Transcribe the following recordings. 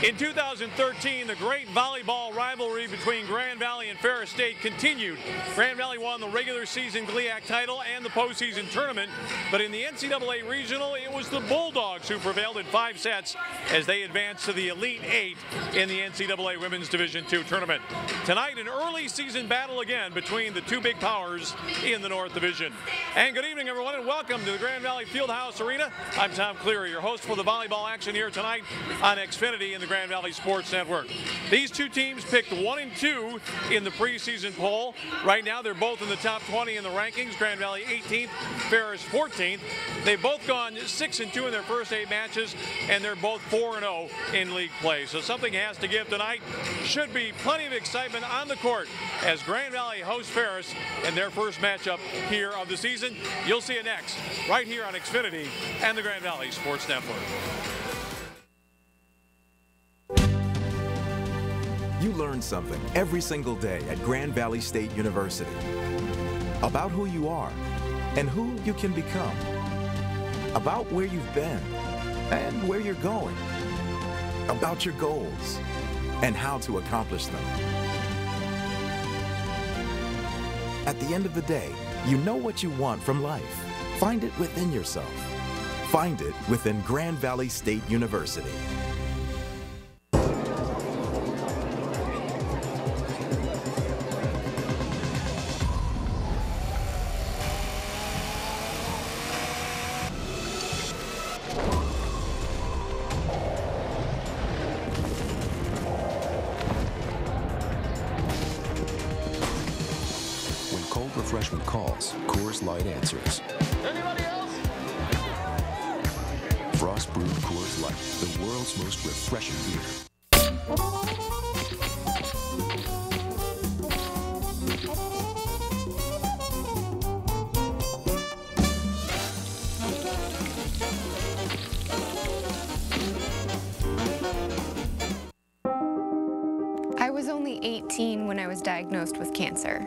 In 2013, the great volleyball rivalry between Grand Valley and Ferris State continued. Grand Valley won the regular season GLIAC title and the postseason tournament, but in the NCAA regional, it was the Bulldogs who prevailed in 5 sets as they advanced to the Elite 8 in the NCAA Women's Division II tournament. Tonight, an early season battle again between the two big powers in the North Division. And good evening, everyone, and welcome to the Grand Valley Fieldhouse Arena. I'm Tom Cleary, your host for the volleyball action here tonight on Xfinity and the Grand Valley Sports Network. These two teams picked 1 and 2 in the preseason poll. Right now, they're both in the top 20 in the rankings. Grand Valley 18th, Ferris 14th. They've both gone 6 and 2 in their first 8 matches, and they're both 4 and 0 in league play. So something has to give tonight. Should be plenty of excitement on the court as Grand Valley hosts Ferris in their first matchup here of the season. You'll see it next, right here on Xfinity and the Grand Valley Sports Network. You learn something every single day at Grand Valley State University about who you are and who you can become, about where you've been and where you're going, about your goals and how to accomplish them. At the end of the day, you know what you want from life. Find it within yourself. Find it within Grand Valley State University. Refreshment calls, Coors Light answers. Anybody else? Frost brewed Coors Light, the world's most refreshing beer. I was only 18 when I was diagnosed with cancer.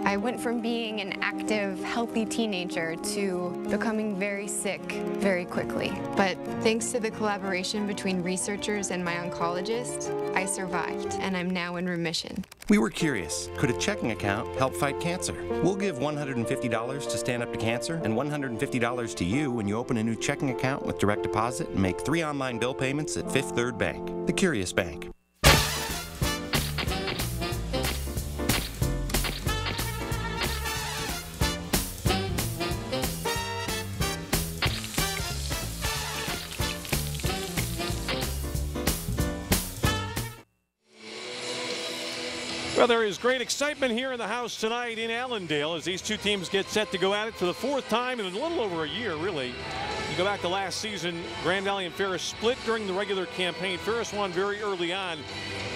I went from being an active, healthy teenager to becoming very sick very quickly. But thanks to the collaboration between researchers and my oncologist, I survived, and I'm now in remission. We were curious, could a checking account help fight cancer? We'll give $150 to Stand Up to Cancer and $150 to you when you open a new checking account with direct deposit and make 3 online bill payments at Fifth Third Bank, the Curious Bank. Well, there is great excitement here in the house tonight in Allendale as these two teams get set to go at it for the 4th time in a little over a year, really. You go back to last season, Grand Valley and Ferris split during the regular campaign. Ferris won very early on.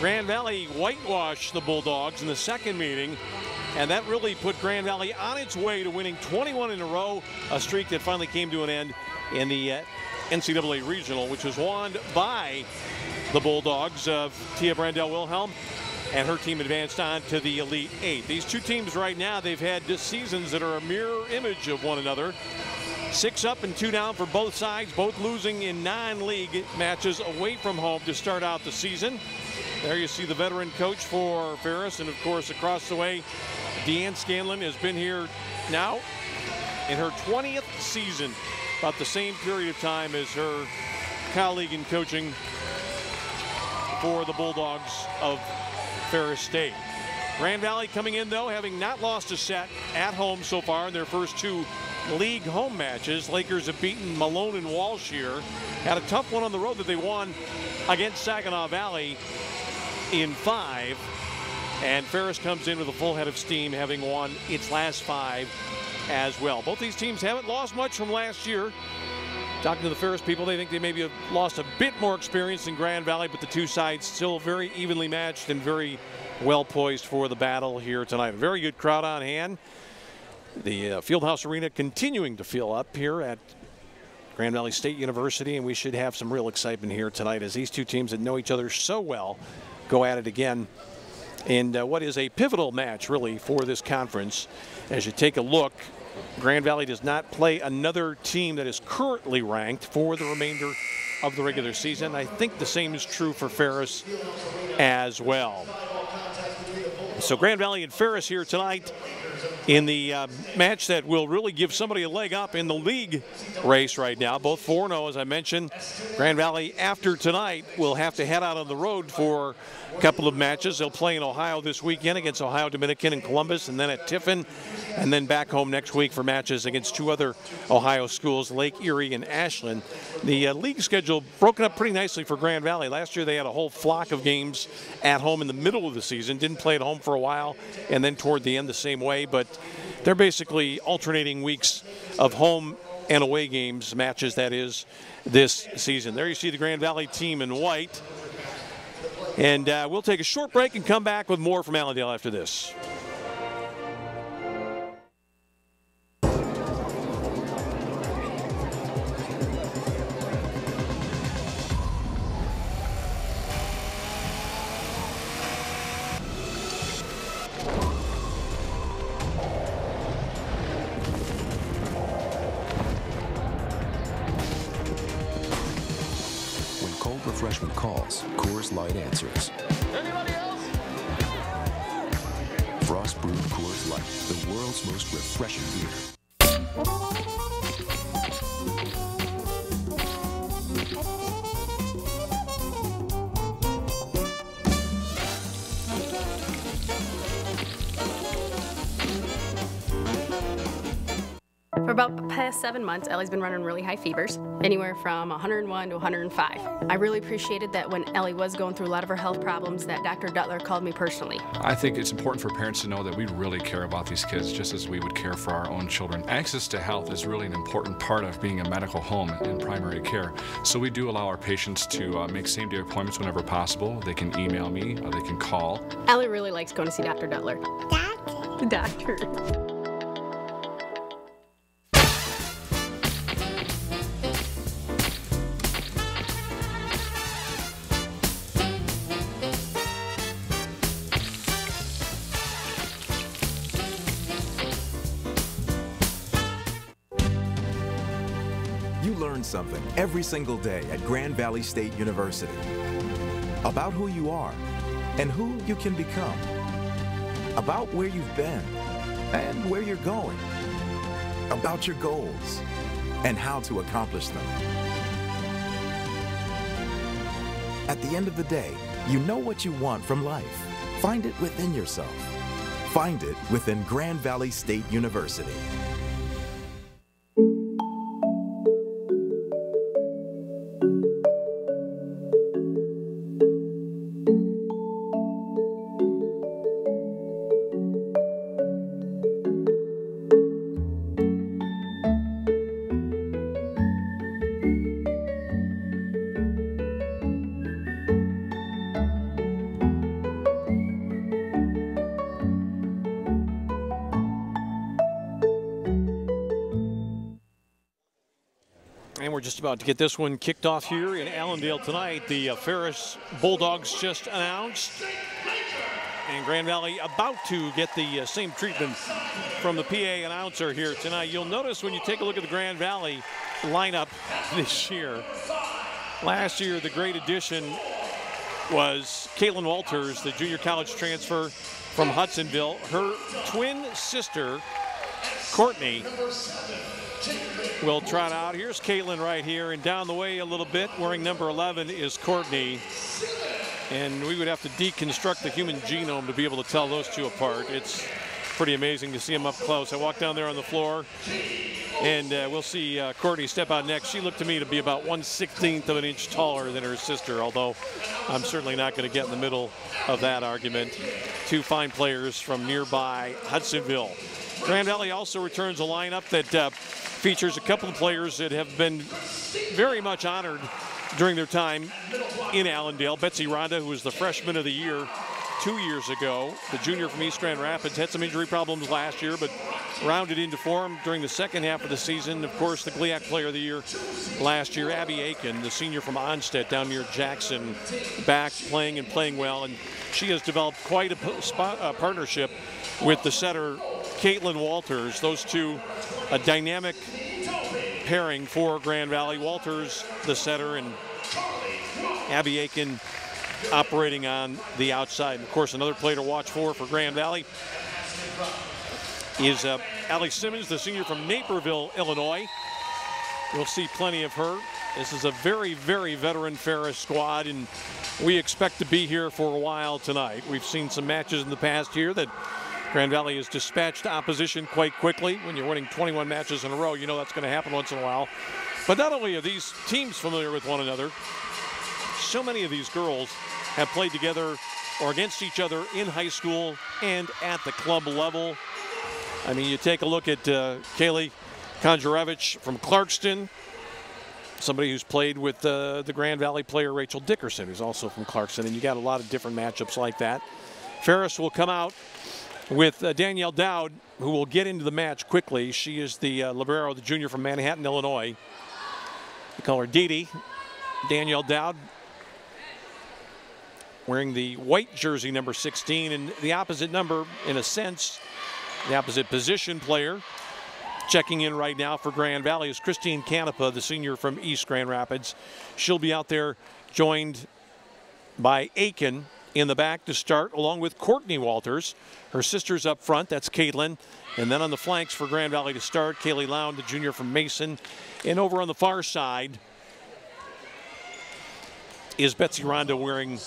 Grand Valley whitewashed the Bulldogs in the second meeting, and that really put Grand Valley on its way to winning 21 in a row, a streak that finally came to an end in the NCAA Regional, which was won by the Bulldogs of Tia Brandel-Wilhelm, and her team advanced on to the Elite 8. These two teams right now, they've had seasons that are a mirror image of one another. 6 up and 2 down for both sides, both losing in non-league matches away from home to start out the season. There you see the veteran coach for Ferris, and of course across the way, Deanne Scanlon has been here now in her 20th season, about the same period of time as her colleague in coaching for the Bulldogs of Ferris State. Grand Valley coming in, though, having not lost a set at home so far in their first 2 league home matches. Lakers have beaten Malone and Walsh here. Had a tough one on the road that they won against Saginaw Valley in 5. And Ferris comes in with a full head of steam, having won its last 5 as well. Both these teams haven't lost much from last year. Talking to the Ferris people, they think they maybe have lost a bit more experience than Grand Valley, but the two sides still very evenly matched and very well poised for the battle here tonight. A very good crowd on hand. The Fieldhouse Arena continuing to fill up here at Grand Valley State University, and we should have some real excitement here tonight as these two teams that know each other so well go at it again in what is a pivotal match, really, for this conference. As you take a look, Grand Valley does not play another team that is currently ranked for the remainder of the regular season. I think the same is true for Ferris as well. So Grand Valley and Ferris here tonight in the match that will really give somebody a leg up in the league race right now. Both 4-0, as I mentioned. Grand Valley, after tonight, will have to head out on the road for a couple of matches. They'll play in Ohio this weekend against Ohio Dominican and Columbus, and then at Tiffin, and then back home next week for matches against two other Ohio schools, Lake Erie and Ashland. The league schedule broken up pretty nicely for Grand Valley. Last year they had a whole flock of games at home in the middle of the season. Didn't play at home for a while, and then toward the end the same way, but they're basically alternating weeks of home and away games, matches that is, this season. There you see the Grand Valley team in white. And we'll take a short break and come back with more from Allendale after this. Refreshment calls, Coors Light answers. Anybody else? Frost brewed Coors Light, the world's most refreshing beer. For about the past 7 months, Ellie's been running really high fevers, anywhere from 101 to 105. I really appreciated that when Ellie was going through a lot of her health problems that Dr. Duttler called me personally. I think it's important for parents to know that we really care about these kids just as we would care for our own children. Access to health is really an important part of being a medical home in primary care. So we do allow our patients to make same-day appointments whenever possible. They can email me, or they can call. Ellie really likes going to see Dr. Duttler. Doctor. The doctor. You learn something every single day at Grand Valley State University about who you are and who you can become, about where you've been and where you're going, about your goals and how to accomplish them. At the end of the day, you know what you want from life. Find it within yourself. Find it within Grand Valley State University. And we're just about to get this one kicked off here in Allendale tonight. The Ferris Bulldogs just announced. And Grand Valley about to get the same treatment from the PA announcer here tonight. You'll notice when you take a look at the Grand Valley lineup this year. Last year, the great addition was Caitlin Walters, the junior college transfer from Hudsonville. Her twin sister, Courtney, will trot out. Here's Caitlin right here, and down the way a little bit, wearing number 11, is Courtney. And we would have to deconstruct the human genome to be able to tell those two apart. It's pretty amazing to see them up close. I walked down there on the floor, and we'll see Courtney step out next. She looked to me to be about 1/16 of an inch taller than her sister, although I'm certainly not going to get in the middle of that argument. Two fine players from nearby Hudsonville. Grand Valley also returns a lineup that features a couple of players that have been very much honored during their time in Allendale. Betsy Ronda, who was the freshman of the year 2 years ago, the junior from East Grand Rapids, had some injury problems last year, but rounded into form during the second half of the season. Of course, the GLIAC player of the year last year, Abby Aiken, the senior from Onstead down near Jackson, back playing and playing well, and she has developed quite a partnership with the setter Caitlin Walters. Those two, a dynamic pairing for Grand Valley. Walters, the setter, and Abby Aiken operating on the outside. And of course, another player to watch for Grand Valley is Allie Simmons, the senior from Naperville, Illinois. You'll see plenty of her. This is a very, very veteran Ferris squad, and we expect to be here for a while tonight. We've seen some matches in the past year that Grand Valley has dispatched opposition quite quickly. When you're winning 21 matches in a row, you know that's going to happen once in a while. But not only are these teams familiar with one another, so many of these girls have played together or against each other in high school and at the club level. I mean, you take a look at Kaylee Konjarevich from Clarkston, somebody who's played with the Grand Valley player Rachel Dickerson, who's also from Clarkston, and you got a lot of different matchups like that. Ferris will come out with Danielle Dowd, who will get into the match quickly. She is the libero, the junior from Manhattan, Illinois. We call her Dee Dee. Danielle Dowd wearing the white jersey, number 16, and the opposite number, in a sense, the opposite position player. Checking in right now for Grand Valley is Christine Canepa, the senior from East Grand Rapids. She'll be out there joined by Aiken in the back to start, along with Courtney Walters. Her sister's up front, that's Caitlin. And then on the flanks for Grand Valley to start, Kaylee Lown, the junior from Mason. And over on the far side is Betsy Ronda wearing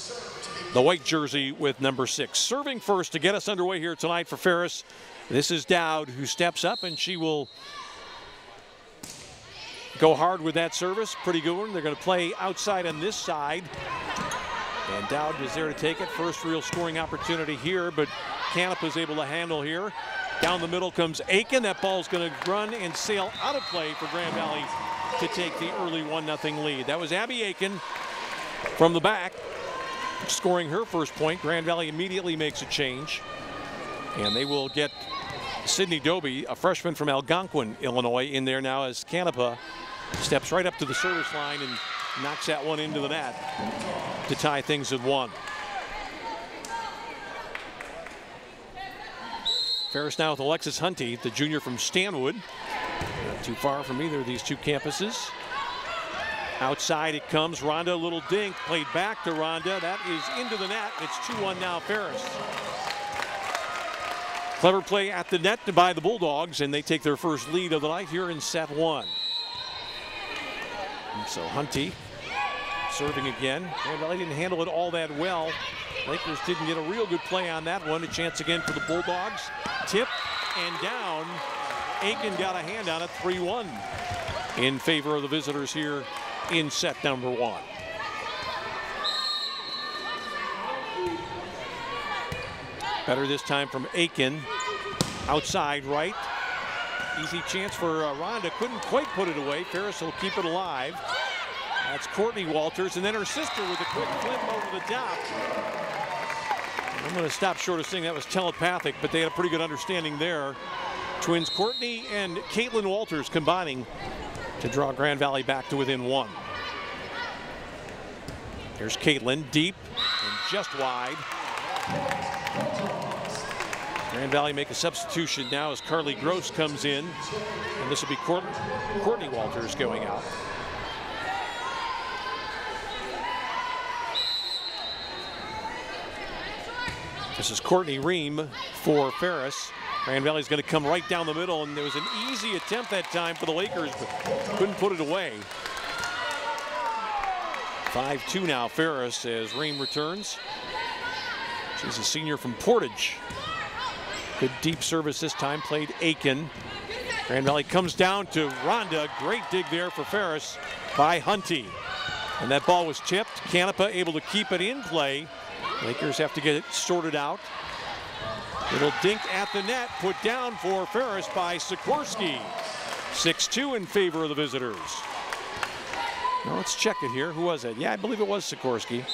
the white jersey with number 6. Serving first to get us underway here tonight for Ferris. This is Dowd, who steps up, and she will go hard with that service. Pretty good one. They're going to play outside on this side. And Dowd is there to take it. First real scoring opportunity here, but Canepa is able to handle here. Down the middle comes Aiken. That ball's going to run and sail out of play for Grand Valley to take the early 1-0 lead. That was Abby Aiken from the back, scoring her first point. Grand Valley immediately makes a change, and they will get Sydney Doby, a freshman from Algonquin, Illinois, in there now as Canepa steps right up to the service line and knocks that one into the net to tie things at 1. Ferris now with Alexis Hunty, the junior from Stanwood. Not too far from either of these two campuses. Outside it comes. Ronda, a little dink, played back to Ronda. That is into the net. It's 2-1 now, Ferris. Clever play at the net by the Bulldogs, and they take their first lead of the night here in set 1. And so Hunty serving again. Grand Valley didn't handle it all that well. Lakers didn't get a real good play on that one. A chance again for the Bulldogs. Tip and down. Aiken got a hand on it, 3-1 in favor of the visitors here in set number 1. Better this time from Aiken. Outside right. Easy chance for Ronda. Couldn't quite put it away. Ferris will keep it alive. That's Courtney Walters. And then her sister with a quick flip over the top. I'm going to stop short of saying that was telepathic, but they had a pretty good understanding there. Twins Courtney and Caitlin Walters combining to draw Grand Valley back to within 1. Here's Caitlin, deep and just wide. Grand Valley make a substitution now as Carly Gross comes in, and this will be Courtney Walters going out. This is Courtney Ream for Ferris. Grand Valley's going to come right down the middle, and there was an easy attempt that time for the Lakers, but couldn't put it away. 5-2 now, Ferris, as Ream returns. She's a senior from Portage. Good deep service this time, played Aiken. Grand Valley comes down to Ronda. Great dig there for Ferris by Hunty. And that ball was tipped. Canepa able to keep it in play. Lakers have to get it sorted out. Little dink at the net, put down for Ferris by Sikorsky. 6-2 in favor of the visitors. Now let's check it here. Who was it? Yeah, I believe it was Sikorsky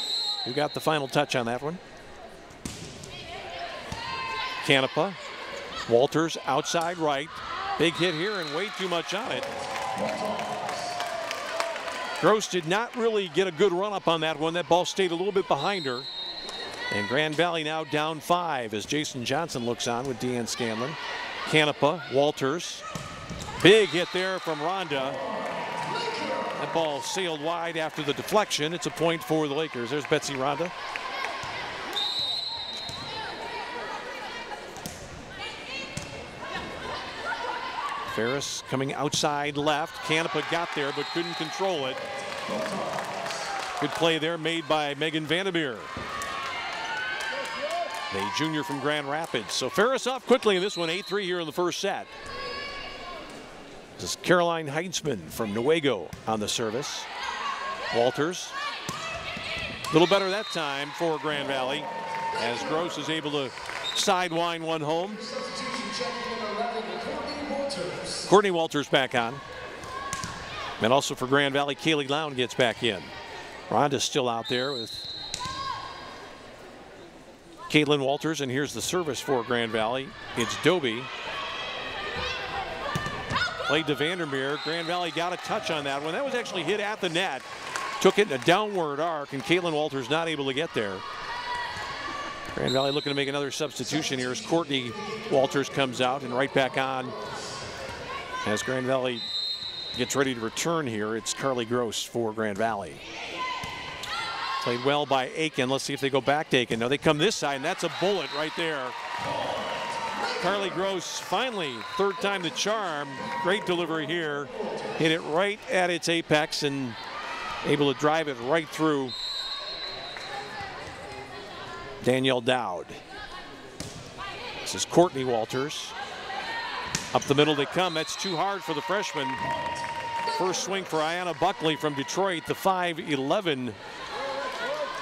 who got the final touch on that one. Canepa, Walters outside right. Big hit here and way too much on it. Gross did not really get a good run up on that one. That ball stayed a little bit behind her. And Grand Valley now down 5 as Jason Johnson looks on with Deanne Scanlon. Canepa, Walters. Big hit there from Ronda. That ball sailed wide after the deflection. It's a point for the Lakers. There's Betsy Ronda. Ferris coming outside left. Canepa got there but couldn't control it. Good play there made by Megan Vandermeer, the junior from Grand Rapids. So Ferris off quickly in this one, 8-3 here in the first set. This is Caroline Heitzman from Newaygo on the service. Walters, a little better that time for Grand Valley, as Gross is able to sidewind one home. Courtney Walters back on. And also for Grand Valley, Kaylee Lown gets back in. Rhonda's still out there with Caitlin Walters, and here's the service for Grand Valley. It's Doby. Played to Vandermeer. Grand Valley got a touch on that one. That was actually hit at the net. Took it in a downward arc, and Caitlin Walters not able to get there. Grand Valley looking to make another substitution here as Courtney Walters comes out and right back on. As Grand Valley gets ready to return here, it's Carly Gross for Grand Valley. Played well by Aiken. Let's see if they go back to Aiken. No, they come this side, and that's a bullet right there. Carly Gross finally, third time the charm. Great delivery here. Hit it right at its apex and able to drive it right through Danielle Dowd. This is Courtney Walters. Up the middle they come. That's too hard for the freshman. First swing for Ayanna Buckley from Detroit, the 5'11"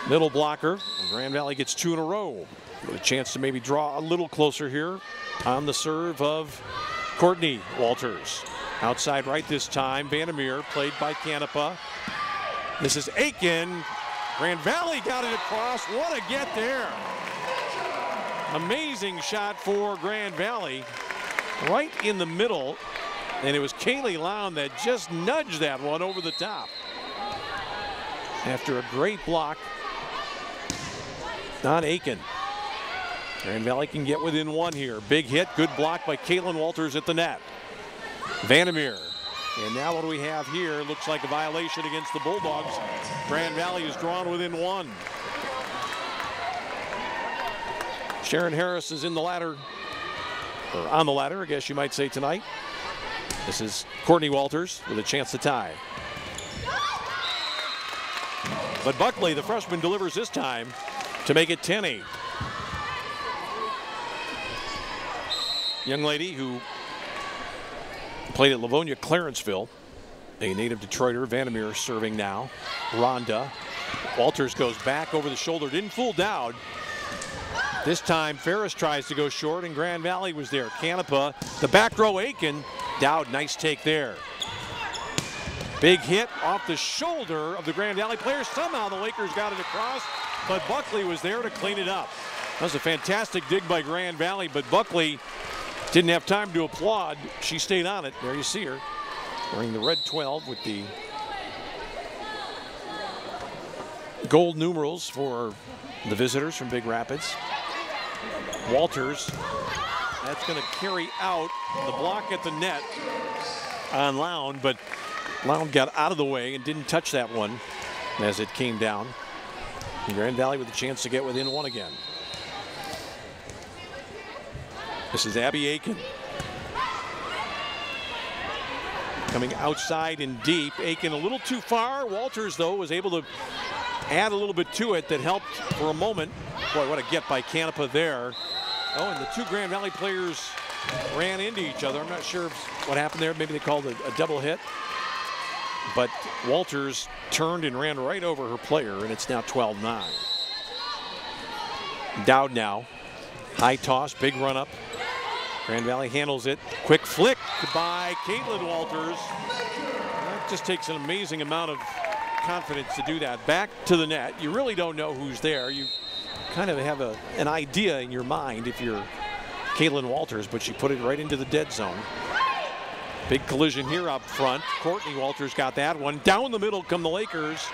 middle blocker. And Grand Valley gets two in a row. With a chance to maybe draw a little closer here on the serve of Courtney Walters. Outside right this time. Vandermeer played by Canepa. This is Aiken. Grand Valley got it across. What a get there. Amazing shot for Grand Valley. Right in the middle. And it was Kaylee Lown that just nudged that one over the top. After a great block on Aiken. Grand Valley can get within one here. Big hit, good block by Caitlin Walters at the net. Vandermeer. And now what do we have here? Looks like a violation against the Bulldogs. Grand Valley is drawn within one. Sharon Harris is in the ladder, or on the ladder, I guess you might say tonight. This is Courtney Walters with a chance to tie. But Buckley, the freshman, delivers this time to make it 10-8. Young lady who played at Livonia Clarenceville, a native Detroiter. Vandermeer serving now. Rhonda. Walters goes back over the shoulder, didn't fool Dowd. This time Ferris tries to go short, and Grand Valley was there. Canepa, the back row Aiken. Dowd, nice take there. Big hit off the shoulder of the Grand Valley players. Somehow the Lakers got it across, but Buckley was there to clean it up. That was a fantastic dig by Grand Valley, but Buckley didn't have time to applaud. She stayed on it. There you see her wearing the red 12 with the gold numerals for the visitors from Big Rapids. Walters, that's going to carry out the block at the net on Lown, but Lown got out of the way and didn't touch that one as it came down. And Grand Valley with a chance to get within one again. This is Abby Aiken. Coming outside and deep. Aiken a little too far. Walters, though, was able to add a little bit to it that helped for a moment. Boy, what a get by Canepa there. Oh, and the two Grand Valley players ran into each other. I'm not sure what happened there. Maybe they called a double hit. But Walters turned and ran right over her player, and it's now 12-9. Dowd now. High toss, big run up. Grand Valley handles it. Quick flick by Caitlin Walters. That just takes an amazing amount of confidence to do that. Back to the net. You really don't know who's there. You kind of have an idea in your mind if you're Caitlin Walters, but she put it right into the dead zone. Big collision here up front. Courtney Walters got that one. Down the middle come the Lakers.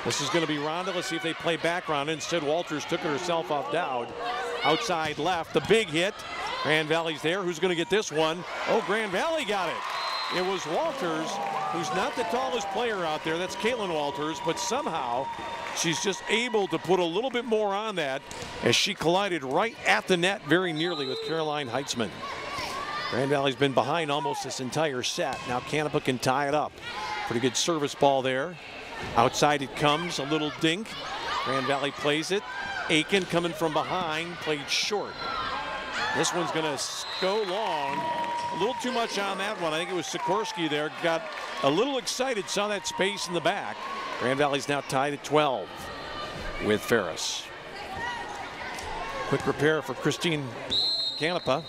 This is going to be Rhonda. Let's see if they play back Rhonda. Instead, Walters took it herself off Dowd. Outside left, the big hit. Grand Valley's there. Who's going to get this one? Oh, Grand Valley got it. It was Walters, who's not the tallest player out there. That's Caitlin Walters, but somehow she's just able to put a little bit more on that as she collided right at the net very nearly with Caroline Heitzman. Grand Valley's been behind almost this entire set. Now Canepa can tie it up. Pretty good service ball there. Outside it comes, a little dink. Grand Valley plays it. Aiken coming from behind, played short. This one's gonna go long. A little too much on that one. I think it was Sikorsky there. Got a little excited, saw that space in the back. Grand Valley's now tied at 12 with Ferris. Quick repair for Christine Canepa.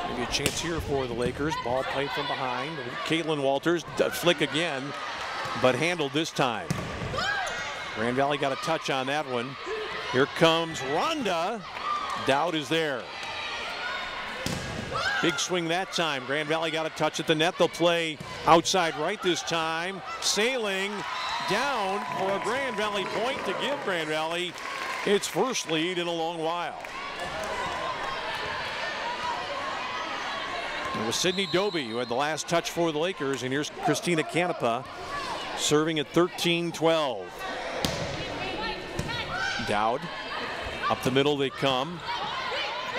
Maybe a chance here for the Lakers. Ball played from behind. Caitlin Walters, flick again, but handled this time. Grand Valley got a touch on that one. Here comes Rhonda. Dowd is there. Big swing that time. Grand Valley got a touch at the net. They'll play outside right this time. Sailing down for a Grand Valley point to give Grand Valley its first lead in a long while. It was Sydney Doby who had the last touch for the Lakers, and here's Christina Canepa serving at 13-12. Dowd, up the middle they come.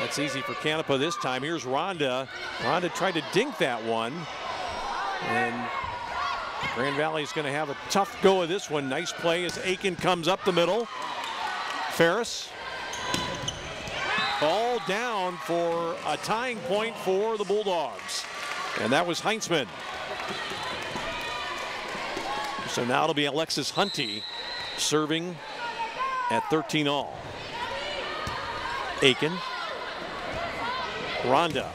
That's easy for Canepa this time. Here's Rhonda. Rhonda tried to dink that one. And Grand Valley's going to have a tough go of this one. Nice play as Aiken comes up the middle. Ferris. Ball down for a tying point for the Bulldogs. And that was Heitzman. So now it'll be Alexis Hunty serving at 13-all. Aiken. Rhonda.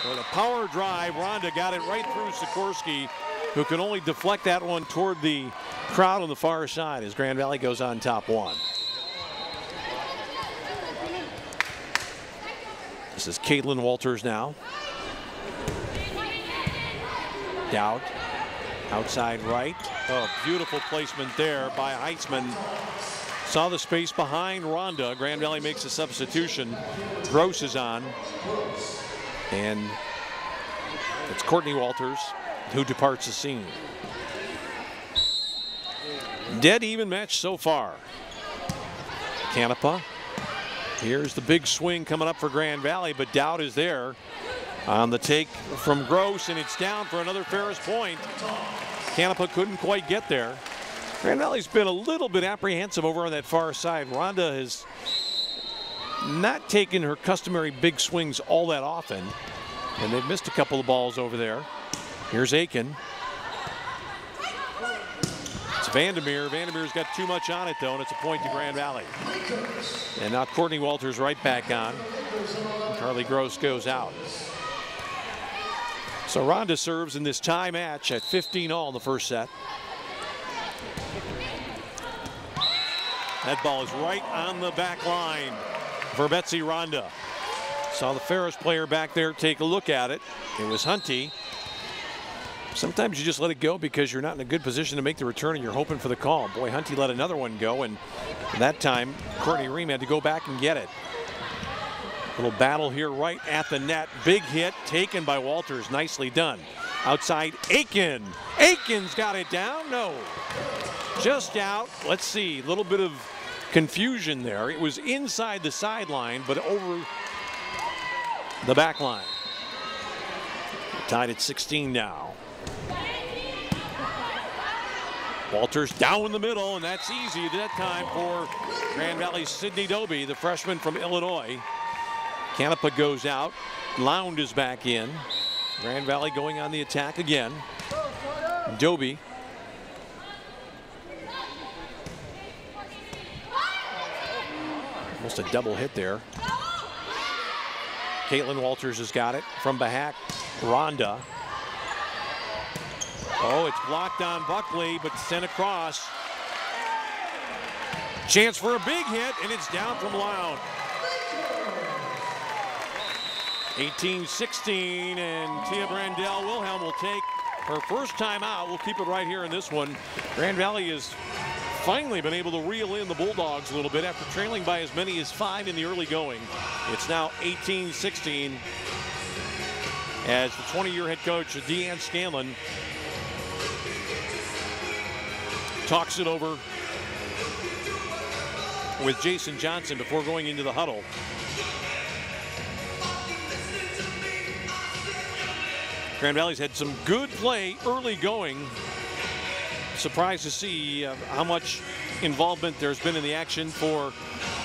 With a power drive, Rhonda got it right through Sikorsky, who can only deflect that one toward the crowd on the far side as Grand Valley goes on top one. This is Caitlin Walters now. Dowd. Outside right. Oh, beautiful placement there by Heitzman. Saw the space behind Rhonda. Grand Valley makes a substitution. Gross is on. And it's Courtney Walters who departs the scene. Dead even match so far. Canepa. Here's the big swing coming up for Grand Valley, but Dowd is there on the take from Gross, and it's down for another Ferris point. Canepa couldn't quite get there. Grand Valley's been a little bit apprehensive over on that far side. Rhonda has not taken her customary big swings all that often, and they've missed a couple of balls over there. Here's Aiken. It's Vandermeer. Vandermeer's got too much on it, though, and it's a point to Grand Valley. And now Courtney Walters right back on. Carly Gross goes out. So Rhonda serves in this tie match at 15-all in the first set. That ball is right on the back line for Betsy Rhonda. Saw the Ferris player back there take a look at it. It was Hunty. Sometimes you just let it go because you're not in a good position to make the return and you're hoping for the call. Boy, Hunty let another one go, and that time Courtney Ream had to go back and get it. Little battle here right at the net. Big hit taken by Walters. Nicely done. Outside Aiken. Aiken's got it down. No. Just out. Let's see. A little bit of confusion there. It was inside the sideline, but over the back line. Tied at 16 now. Walters down the middle, and that's easy at that time for Grand Valley's Sydney Doby, the freshman from Illinois. Canepa goes out. Lound is back in. Grand Valley going on the attack again. Doby. Almost a double hit there. Caitlin Walters has got it from back. Rhonda. Oh, it's blocked on Buckley, but sent across. Chance for a big hit, and it's down from Lound. 18-16, and Tia Brandel Wilhelm will take her first time out. We'll keep it right here in this one. Grand Valley is finally been able to reel in the Bulldogs a little bit after trailing by as many as 5 in the early going. It's now 18-16 as the 20-year head coach, Deanne Scanlon, talks it over with Jason Johnson before going into the huddle. Grand Valley's had some good play early going. Surprised to see how much involvement there's been in the action for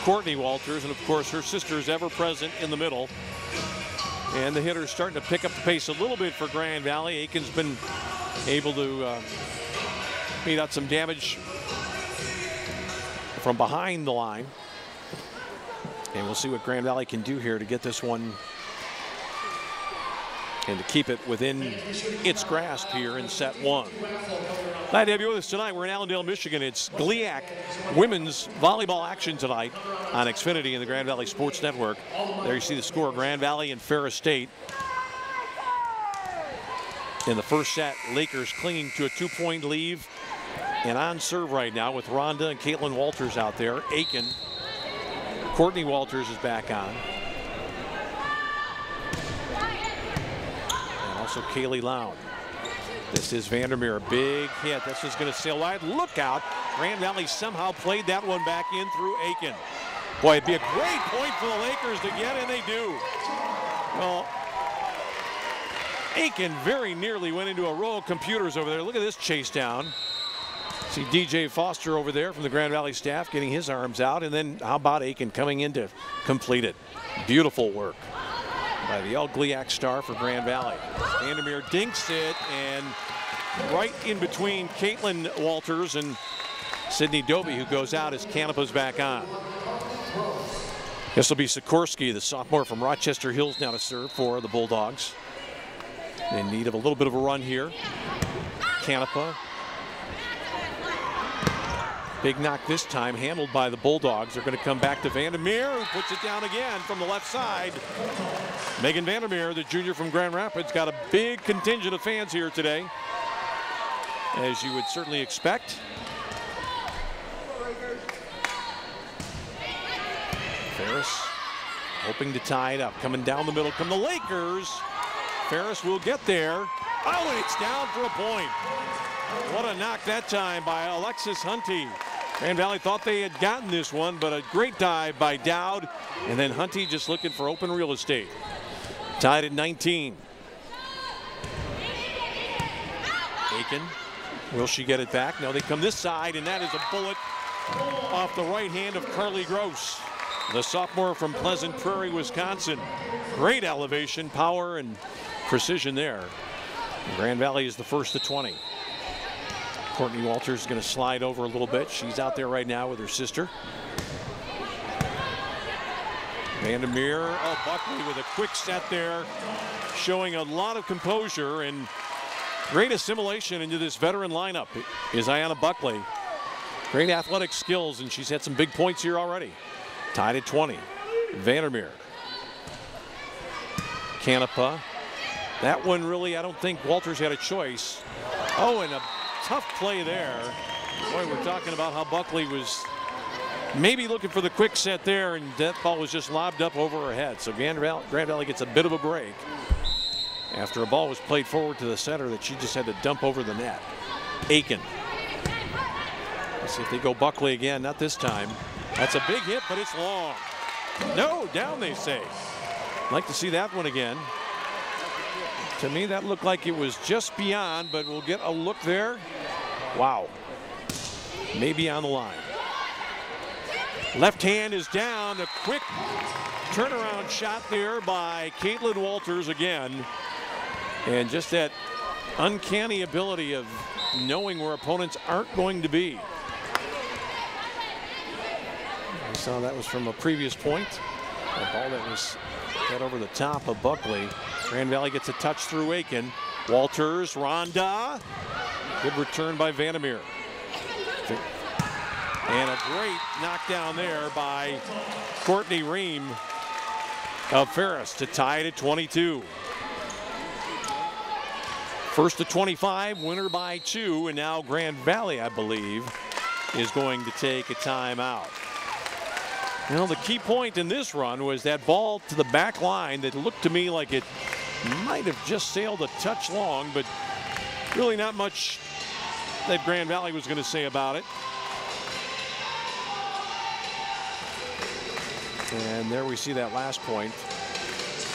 Courtney Walters, and of course her sister is ever present in the middle. And the hitter's starting to pick up the pace a little bit for Grand Valley. Aiken's been able to beat out some damage from behind the line. And we'll see what Grand Valley can do here to get this one and to keep it within its grasp here in set 1. Glad to have you with us tonight. We're in Allendale, Michigan. It's GLIAC women's volleyball action tonight on Xfinity and the Grand Valley Sports Network. There you see the score, Grand Valley and Ferris State. In the first set, Lakers clinging to a 2-point lead. And on serve right now with Rhonda and Caitlin Walters out there. Aiken. Courtney Walters is back on. Also Kaylee Lown. This is Vandermeer, big hit. This is going to sail wide. Look out. Grand Valley somehow played that one back in through Aiken. Boy, it'd be a great point for the Lakers to get, and they do. Well, Aiken very nearly went into a row of computers over there. Look at this chase down. See DJ Foster over there from the Grand Valley staff getting his arms out, and then how about Aiken coming in to complete it. Beautiful work by the GLIAC star for Grand Valley. Vandermeer dinks it, and right in between Caitlin Walters and Sydney Doby, who goes out as Canepa's back on. This will be Sikorsky, the sophomore from Rochester Hills, now to serve for the Bulldogs. In need of a little bit of a run here. Canepa. Big knock this time, handled by the Bulldogs. They're going to come back to Vandermeer, who puts it down again from the left side. Megan Vandermeer, the junior from Grand Rapids, got a big contingent of fans here today, as you would certainly expect. Ferris hoping to tie it up. Coming down the middle come the Lakers. Ferris will get there. Oh, and it's down for a point. What a knock that time by Alexis Hunty. Grand Valley thought they had gotten this one, but a great dive by Dowd. And then Hunty just looking for open real estate. Tied at 19. Aiken, will she get it back? No, they come this side, and that is a bullet off the right hand of Carly Gross, the sophomore from Pleasant Prairie, Wisconsin. Great elevation, power, and precision there. Grand Valley is the first to 20. Courtney Walters is going to slide over a little bit. She's out there right now with her sister. Vandermeer, oh, Buckley with a quick set there, showing a lot of composure and great assimilation into this veteran lineup is Ayanna Buckley. Great athletic skills, and she's had some big points here already. Tied at 20. Vandermeer. Canepa. That one really, I don't think Walters had a choice. Oh, and a tough play there. Boy, we're talking about how Buckley was maybe looking for the quick set there, and that ball was just lobbed up over her head. So Grand Valley gets a bit of a break after a ball was played forward to the center that she just had to dump over the net. Aiken. Let's see if they go Buckley again. Not this time. That's a big hit, but it's long. No, down they say. Like to see that one again. To me, that looked like it was just beyond, but we'll get a look there. Wow. Maybe on the line. Left hand is down. A quick turnaround shot there by Caitlin Walters again. And just that uncanny ability of knowing where opponents aren't going to be. I saw that was from a previous point. A ball that was hit over the top of Buckley. Grand Valley gets a touch through Aiken. Walters, Rhonda. Good return by Vandermeer. And a great knockdown there by Courtney Ream of Ferris to tie it at 22. First to 25, winner by 2, and now Grand Valley, I believe, is going to take a timeout. Well, the key point in this run was that ball to the back line that looked to me like it might have just sailed a touch long, but really not much that Grand Valley was going to say about it. And there we see that last point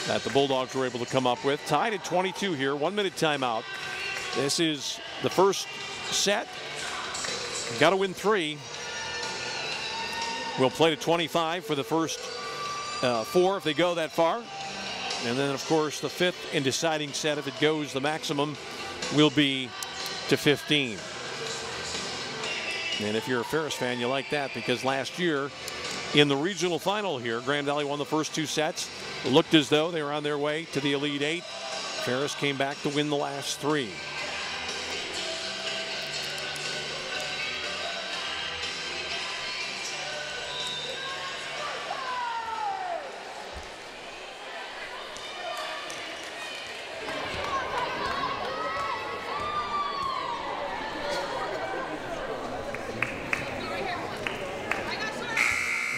that the Bulldogs were able to come up with. Tied at 22 here, 1 minute timeout. This is the first set. Got to win 3. We'll play to 25 for the first 4 if they go that far. And then, of course, the 5th and deciding set, if it goes, the maximum will be to 15. And if you're a Ferris fan, you like that, because last year in the regional final here, Grand Valley won the first 2 sets. It looked as though they were on their way to the Elite 8. Ferris came back to win the last 3.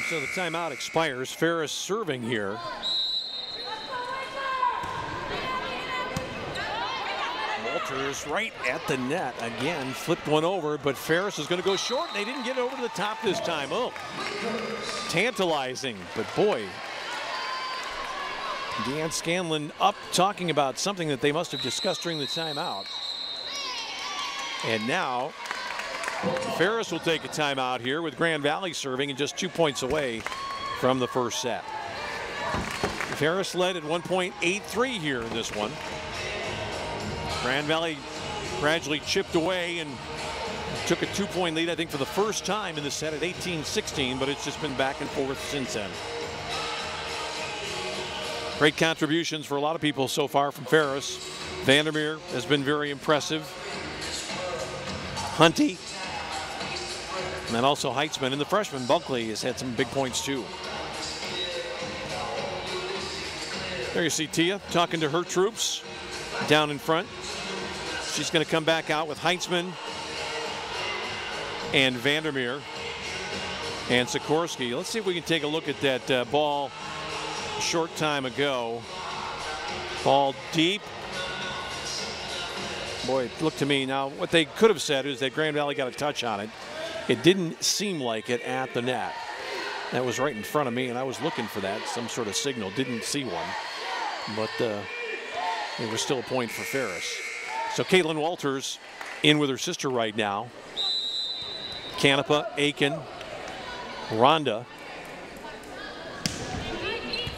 So the timeout expires. Ferris serving here. Walters right at the net again, flipped one over, but Ferris is going to go short. They didn't get over to the top this time. Oh, tantalizing, but boy, Deanne Scanlon up talking about something that they must have discussed during the timeout. And now Ferris will take a timeout here with Grand Valley serving and just 2 points away from the first set. Ferris led at 1.83 here in this one. Grand Valley gradually chipped away and took a 2-point lead, I think, for the first time in the set at 18-16, but it's just been back and forth since then. Great contributions for a lot of people so far from Ferris. Vandermeer has been very impressive. Hunty. And then also Heitzman, and the freshman Bunkley has had some big points too. There you see Tia talking to her troops down in front. She's going to come back out with Heitzman and Vandermeer and Sikorsky. Let's see if we can take a look at that ball a short time ago. Ball deep. Boy, it looked to me, now what they could have said is that Grand Valley got a touch on it. It didn't seem like it at the net. That was right in front of me, and I was looking for that, some sort of signal. Didn't see one, but it was still a point for Ferris. So Caitlin Walters in with her sister right now. Canepa, Aiken, Rhonda.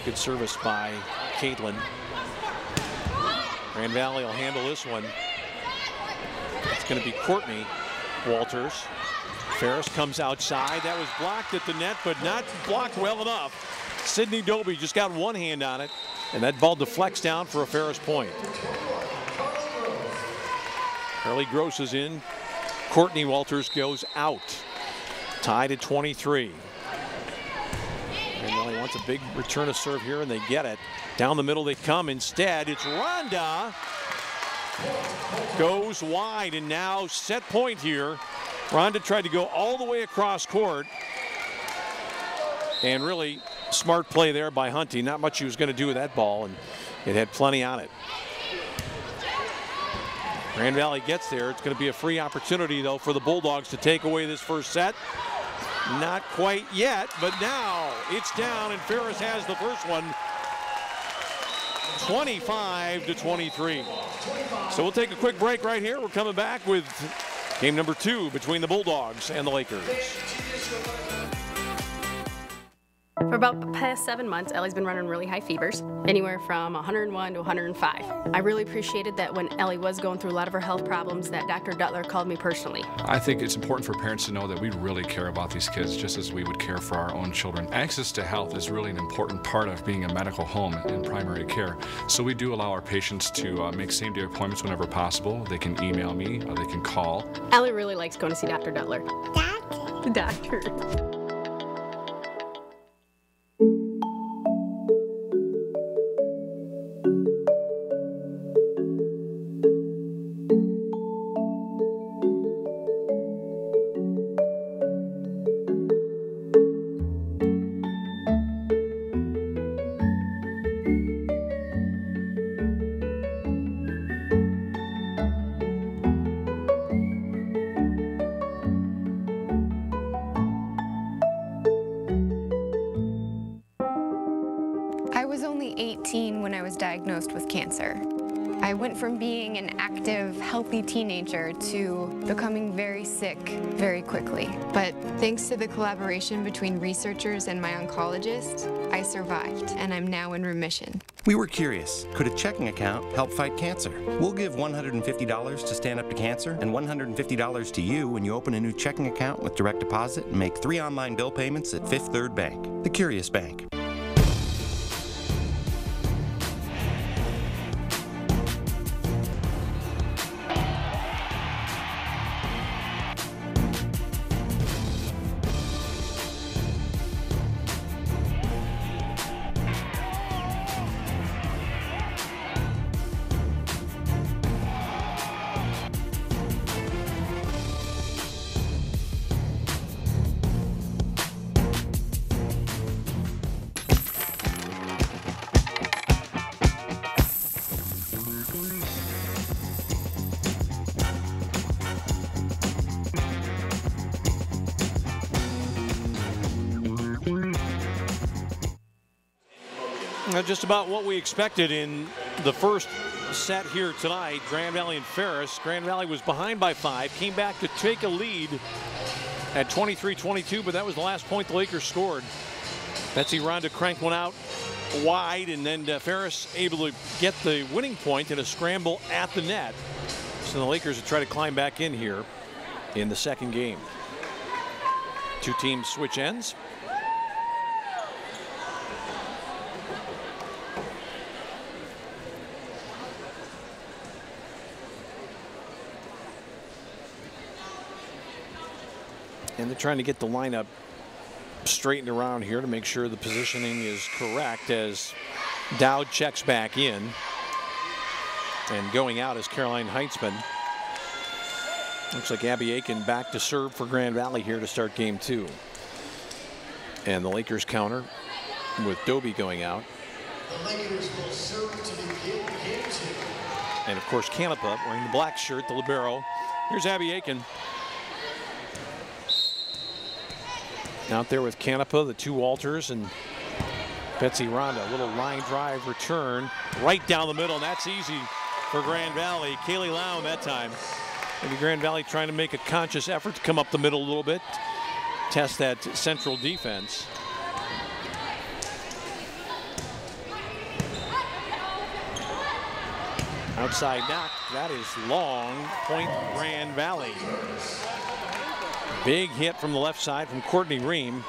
Good service by Caitlin. Grand Valley will handle this one. It's going to be Courtney Walters. Ferris comes outside. That was blocked at the net, but not blocked well enough. Sydney Doby just got one hand on it, and that ball deflects down for a Ferris point. Carly Gross is in. Courtney Walters goes out. Tied at 23. And Valley wants a big return of serve here, and they get it. Down the middle they come. Instead, it's Rhonda. Goes wide, and now set point here. Rhonda tried to go all the way across court. And really smart play there by Hunty. Not much he was going to do with that ball, and it had plenty on it. Grand Valley gets there. It's going to be a free opportunity, though, for the Bulldogs to take away this first set. Not quite yet, but now it's down, and Ferris has the first one. 25-23. So we'll take a quick break right here. We're coming back with game number 2 between the Bulldogs and the Lakers. For about the past 7 months, Ellie's been running really high fevers, anywhere from 101 to 105. I really appreciated that when Ellie was going through a lot of her health problems that Dr. Duttler called me personally. I think it's important for parents to know that we really care about these kids just as we would care for our own children. Access to health is really an important part of being a medical home in primary care. So we do allow our patients to make same-day appointments whenever possible. They can email me, or they can call. Ellie really likes going to see Dr. Duttler. The doctor. was only 18 when I was diagnosed with cancer. I went from being an active, healthy teenager to becoming very sick very quickly. But thanks to the collaboration between researchers and my oncologist, I survived, and I'm now in remission. We were curious, could a checking account help fight cancer? We'll give $150 to Stand Up to Cancer and $150 to you when you open a new checking account with direct deposit and make 3 online bill payments at Fifth Third Bank, the Curious Bank. Just about what we expected in the first set here tonight. Grand Valley and Ferris. Grand Valley was behind by 5, came back to take a lead at 23-22, but that was the last point the Lakers scored. Betsy Ronda cranked one out wide, and then Ferris able to get the winning point in a scramble at the net. So the Lakers will try to climb back in here in the second game. Two teams switch ends. And they're trying to get the lineup straightened around here to make sure the positioning is correct as Dowd checks back in. And going out is Caroline Heitzman. Looks like Abby Aiken back to serve for Grand Valley here to start game 2. And the Lakers counter with Doby going out. The Lakers will serve to begin game 2. And of course Canepa wearing the black shirt, the libero. Here's Abby Aiken. Out there with Canepa, the 2 Walters, and Betsy Ronda. A little line drive return right down the middle, and that's easy for Grand Valley. Kaylee Lown that time. Maybe Grand Valley trying to make a conscious effort to come up the middle a little bit, test that central defense. Outside knock, that is long, point Grand Valley. Big hit from the left side from Courtney Ream.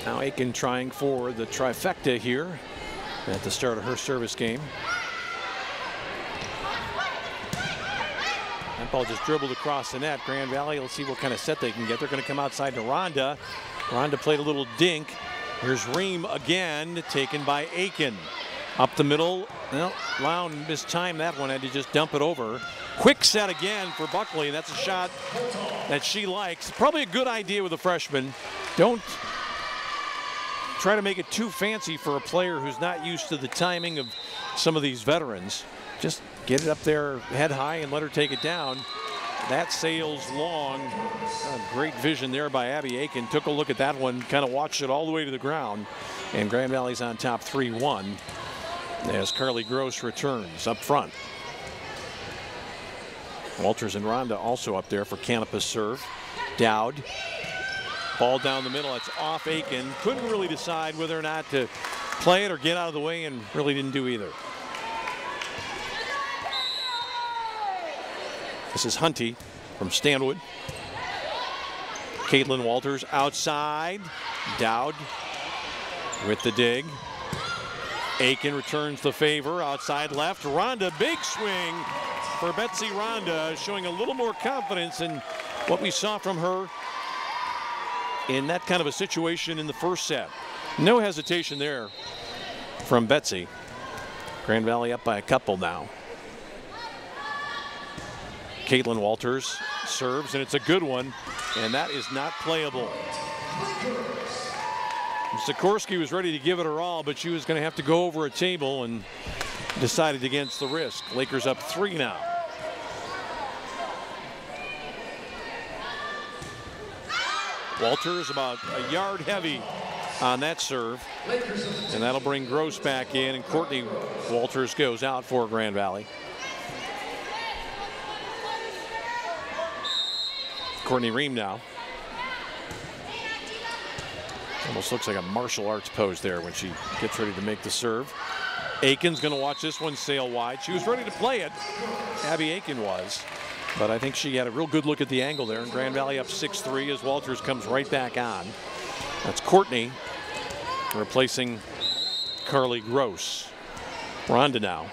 Now Aiken trying for the trifecta here at the start of her service game. That ball just dribbled across the net. Grand Valley, let's see what kind of set they can get. They're going to come outside to Ronda. Ronda played a little dink. Here's Ream again, taken by Aiken. Up the middle. Well, Lown mistimed that one, had to just dump it over. Quick set again for Buckley. That's a shot that she likes. Probably a good idea with a freshman. Don't try to make it too fancy for a player who's not used to the timing of some of these veterans. Just get it up there head high and let her take it down. That sails long. Great vision there by Abby Aiken. Took a look at that one, kind of watched it all the way to the ground. And Grand Valley's on top 3-1 as Carly Gross returns up front. Walters and Ronda also up there for Canepa's serve. Dowd. Ball down the middle. It's off Aiken. Couldn't really decide whether or not to play it or get out of the way, and really didn't do either. This is Hunty from Stanwood. Caitlin Walters outside. Dowd with the dig. Aiken returns the favor outside left. Ronda, big swing for Betsy Ronda, showing a little more confidence in what we saw from her in that kind of a situation in the first set. No hesitation there from Betsy. Grand Valley up by a couple now. Caitlin Walters serves, and it's a good one, and that is not playable. Sikorsky was ready to give it her all, but she was going to have to go over a table and decided against the risk. Lakers up 3 now. Walters about a yard heavy on that serve. And that'll bring Gross back in, and Courtney Walters goes out for Grand Valley. Courtney Ream now. Almost looks like a martial arts pose there when she gets ready to make the serve. Aiken's going to watch this one sail wide. She was ready to play it. Abby Aiken was. But I think she had a real good look at the angle there. And Grand Valley up 6-3 as Walters comes right back on. That's Courtney replacing Carly Gross. Rhonda now.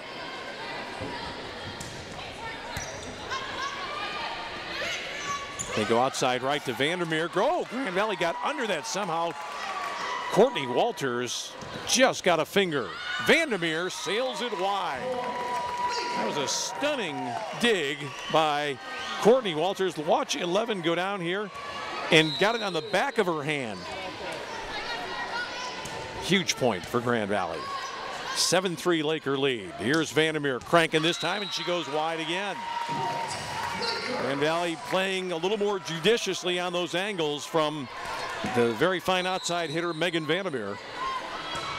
They go outside right to Vandermeer. Oh, Grand Valley got under that somehow. Courtney Walters just got a finger. Vandermeer sails it wide. That was a stunning dig by Courtney Walters. Watch 11 go down here and got it on the back of her hand. Huge point for Grand Valley. 7-3 Laker lead. Here's Vandermeer cranking this time, and she goes wide again. Grand Valley playing a little more judiciously on those angles from the very fine outside hitter Megan Vandermeer.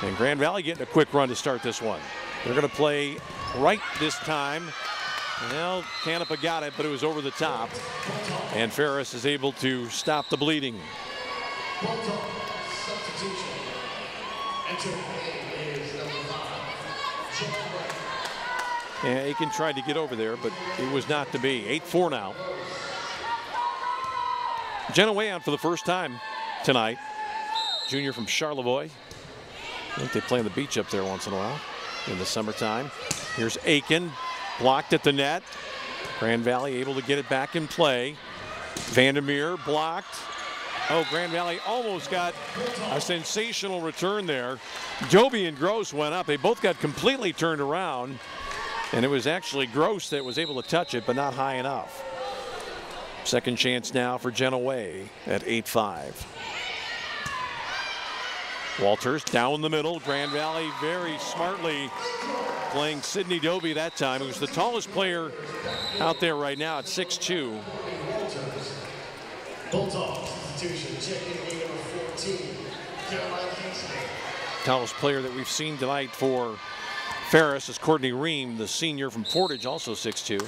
And Grand Valley getting a quick run to start this one. They're going to play right this time. Well, Canepa got it, but it was over the top. And Ferris is able to stop the bleeding. Yeah, Aiken tried to get over there, but it was not to be. 8-4 now. Jenna Way on for the first time tonight. Junior from Charlevoix. I think they play on the beach up there once in a while in the summertime. Here's Aiken, blocked at the net. Grand Valley able to get it back in play. Vandermeer blocked. Oh, Grand Valley almost got a sensational return there. Doby and Gross went up. They both got completely turned around. And it was actually Gross that was able to touch it, but not high enough. Second chance now for Jenna Way at 8-5. Walters down the middle. Grand Valley very smartly playing Sydney Doby that time, who's the tallest player out there right now at 6'2". Tallest player that we've seen tonight for Ferris is Courtney Ream, the senior from Portage, also 6'2".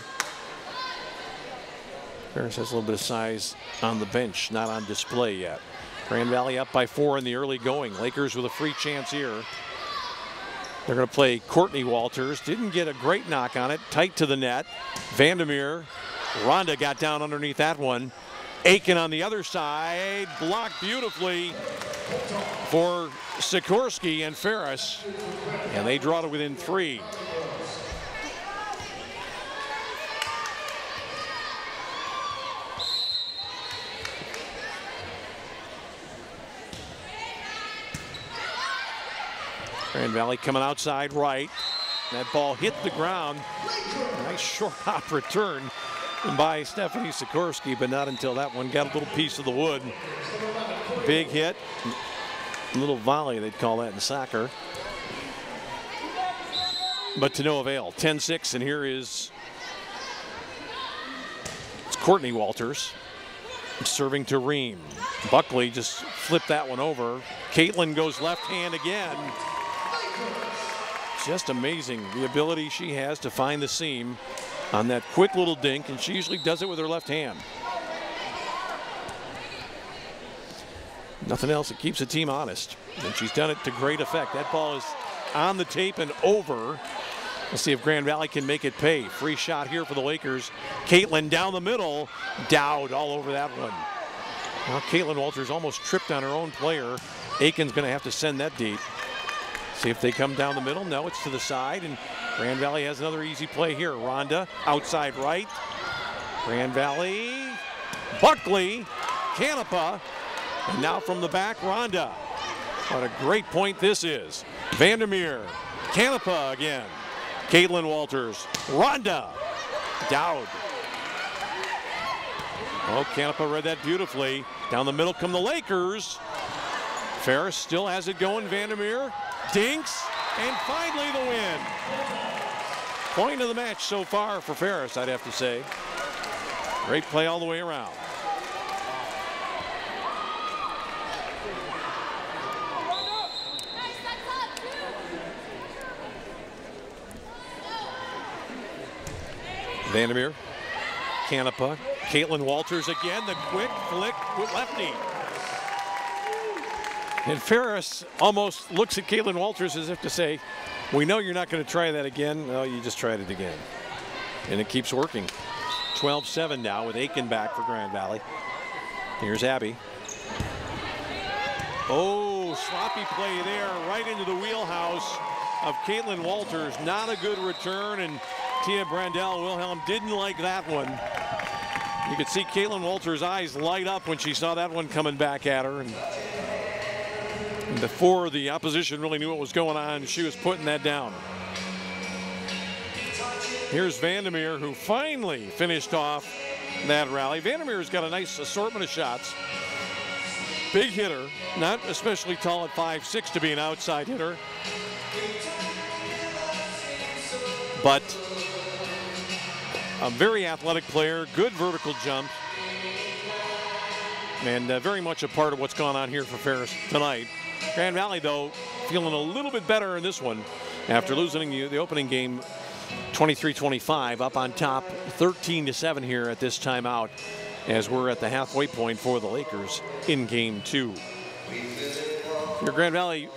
Ferris has a little bit of size on the bench, not on display yet. Grand Valley up by 4 in the early going. Lakers with a free chance here. They're going to play Courtney Walters. Didn't get a great knock on it. Tight to the net. Vandermeer. Rhonda got down underneath that one. Aiken on the other side. Blocked beautifully for Sikorsky and Ferris. And they draw to within 3. Grand Valley coming outside right. That ball hit the ground. Nice short hop return by Stephanie Sikorsky, but not until that one got a little piece of the wood. Big hit. A little volley, they'd call that in soccer. But to no avail. 10-6, and here is it's Courtney Walters serving to Ream. Buckley just flipped that one over. Caitlin goes left hand again. Just amazing the ability she has to find the seam on that quick little dink, and she usually does it with her left hand. Nothing else that keeps the team honest, and she's done it to great effect. That ball is on the tape and over. Let's see if Grand Valley can make it pay. Free shot here for the Lakers. Caitlin down the middle. Dowd all over that one. Now Caitlin Walters almost tripped on her own player. Aiken's going to have to send that deep. See if they come down the middle. No, it's to the side, and Grand Valley has another easy play here. Rhonda outside right. Grand Valley, Buckley, Canepa, and now from the back, Rhonda. What a great point this is. Vandermeer, Canepa again. Caitlin Walters, Rhonda, Dowd. Oh, Canepa read that beautifully. Down the middle come the Lakers. Ferris still has it going. Vandermeer dinks, and finally the win. Point of the match so far for Ferris, I'd have to say. Great play all the way around. Vandermeer, Canepa, Caitlin Walters again, the quick flick with lefty. And Ferris almost looks at Caitlin Walters as if to say, we know you're not going to try that again. No, you just tried it again. And it keeps working. 12-7 now with Aiken back for Grand Valley. Here's Abby. Oh, sloppy play there, right into the wheelhouse of Caitlin Walters. Not a good return, and Tia Brandel-Wilhelm didn't like that one. You could see Caitlin Walters' eyes light up when she saw that one coming back at her. And before the opposition really knew what was going on, she was putting that down. Here's Vandermeer, who finally finished off that rally. Vandermeer's got a nice assortment of shots. Big hitter, not especially tall at 5'6" to be an outside hitter. But a very athletic player, good vertical jump. And very much a part of what's gone on here for Ferris tonight. Grand Valley, though, feeling a little bit better in this one after losing the opening game 23-25, up on top 13-7 here at this timeout as we're at the halfway point for the Lakers in game 2. If you're a Grand Valley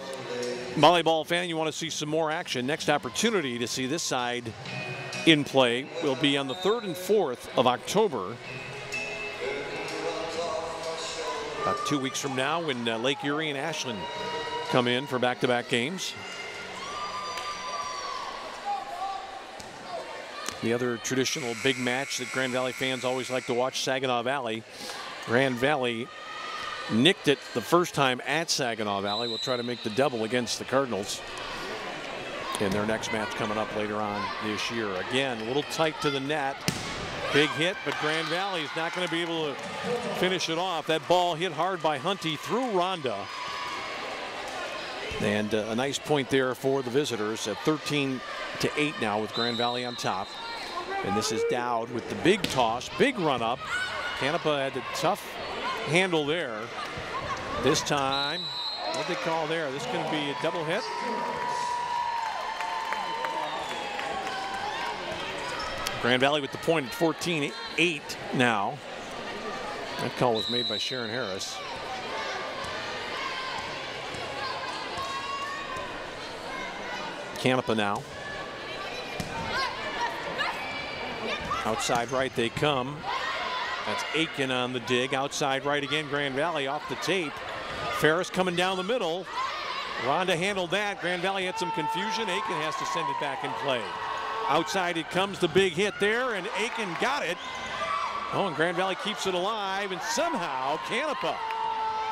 volleyball fan, you want to see some more action. Next opportunity to see this side in play will be on the 3rd and 4th of October. About 2 weeks from now when Lake Erie and Ashland come in for back-to-back games. The other traditional big match that Grand Valley fans always like to watch, Saginaw Valley. Grand Valley nicked it the first time at Saginaw Valley. We'll try to make the double against the Cardinals in their next match coming up later on this year. Again, a little tight to the net. Big hit, but Grand Valley is not going to be able to finish it off. That ball hit hard by Hunty through Rhonda. And a nice point there for the visitors at 13-8 now with Grand Valley on top. And this is Dowd with the big toss, big run up. Canepa had a tough handle there. This time, what they call there? This is going to be a double hit. Grand Valley with the point at 14-8 now. That call was made by Sharon Harris. Canepa now. Outside right they come. That's Aiken on the dig. Outside right again, Grand Valley off the tape. Ferris coming down the middle. Rhonda handled that. Grand Valley had some confusion. Aiken has to send it back in play. Outside it comes, the big hit there, and Aiken got it. Oh, and Grand Valley keeps it alive, and somehow Canepa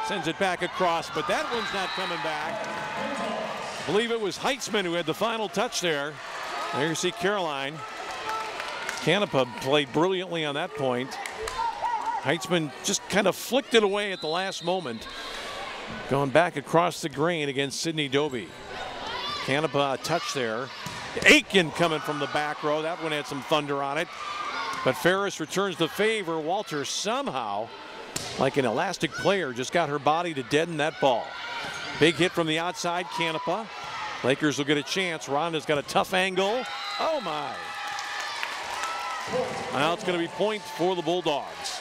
sends it back across, but that one's not coming back. I believe it was Heitzman who had the final touch there. There you see Caroline. Canepa played brilliantly on that point. Heitzman just kind of flicked it away at the last moment. Going back across the green against Sydney Doby. Canepa a touch there. Aiken coming from the back row. That one had some thunder on it. But Ferris returns the favor. Walters somehow, like an elastic player, just got her body to deaden that ball. Big hit from the outside, Canepa. Lakers will get a chance. Rhonda's got a tough angle. Oh my. Now it's going to be point for the Bulldogs.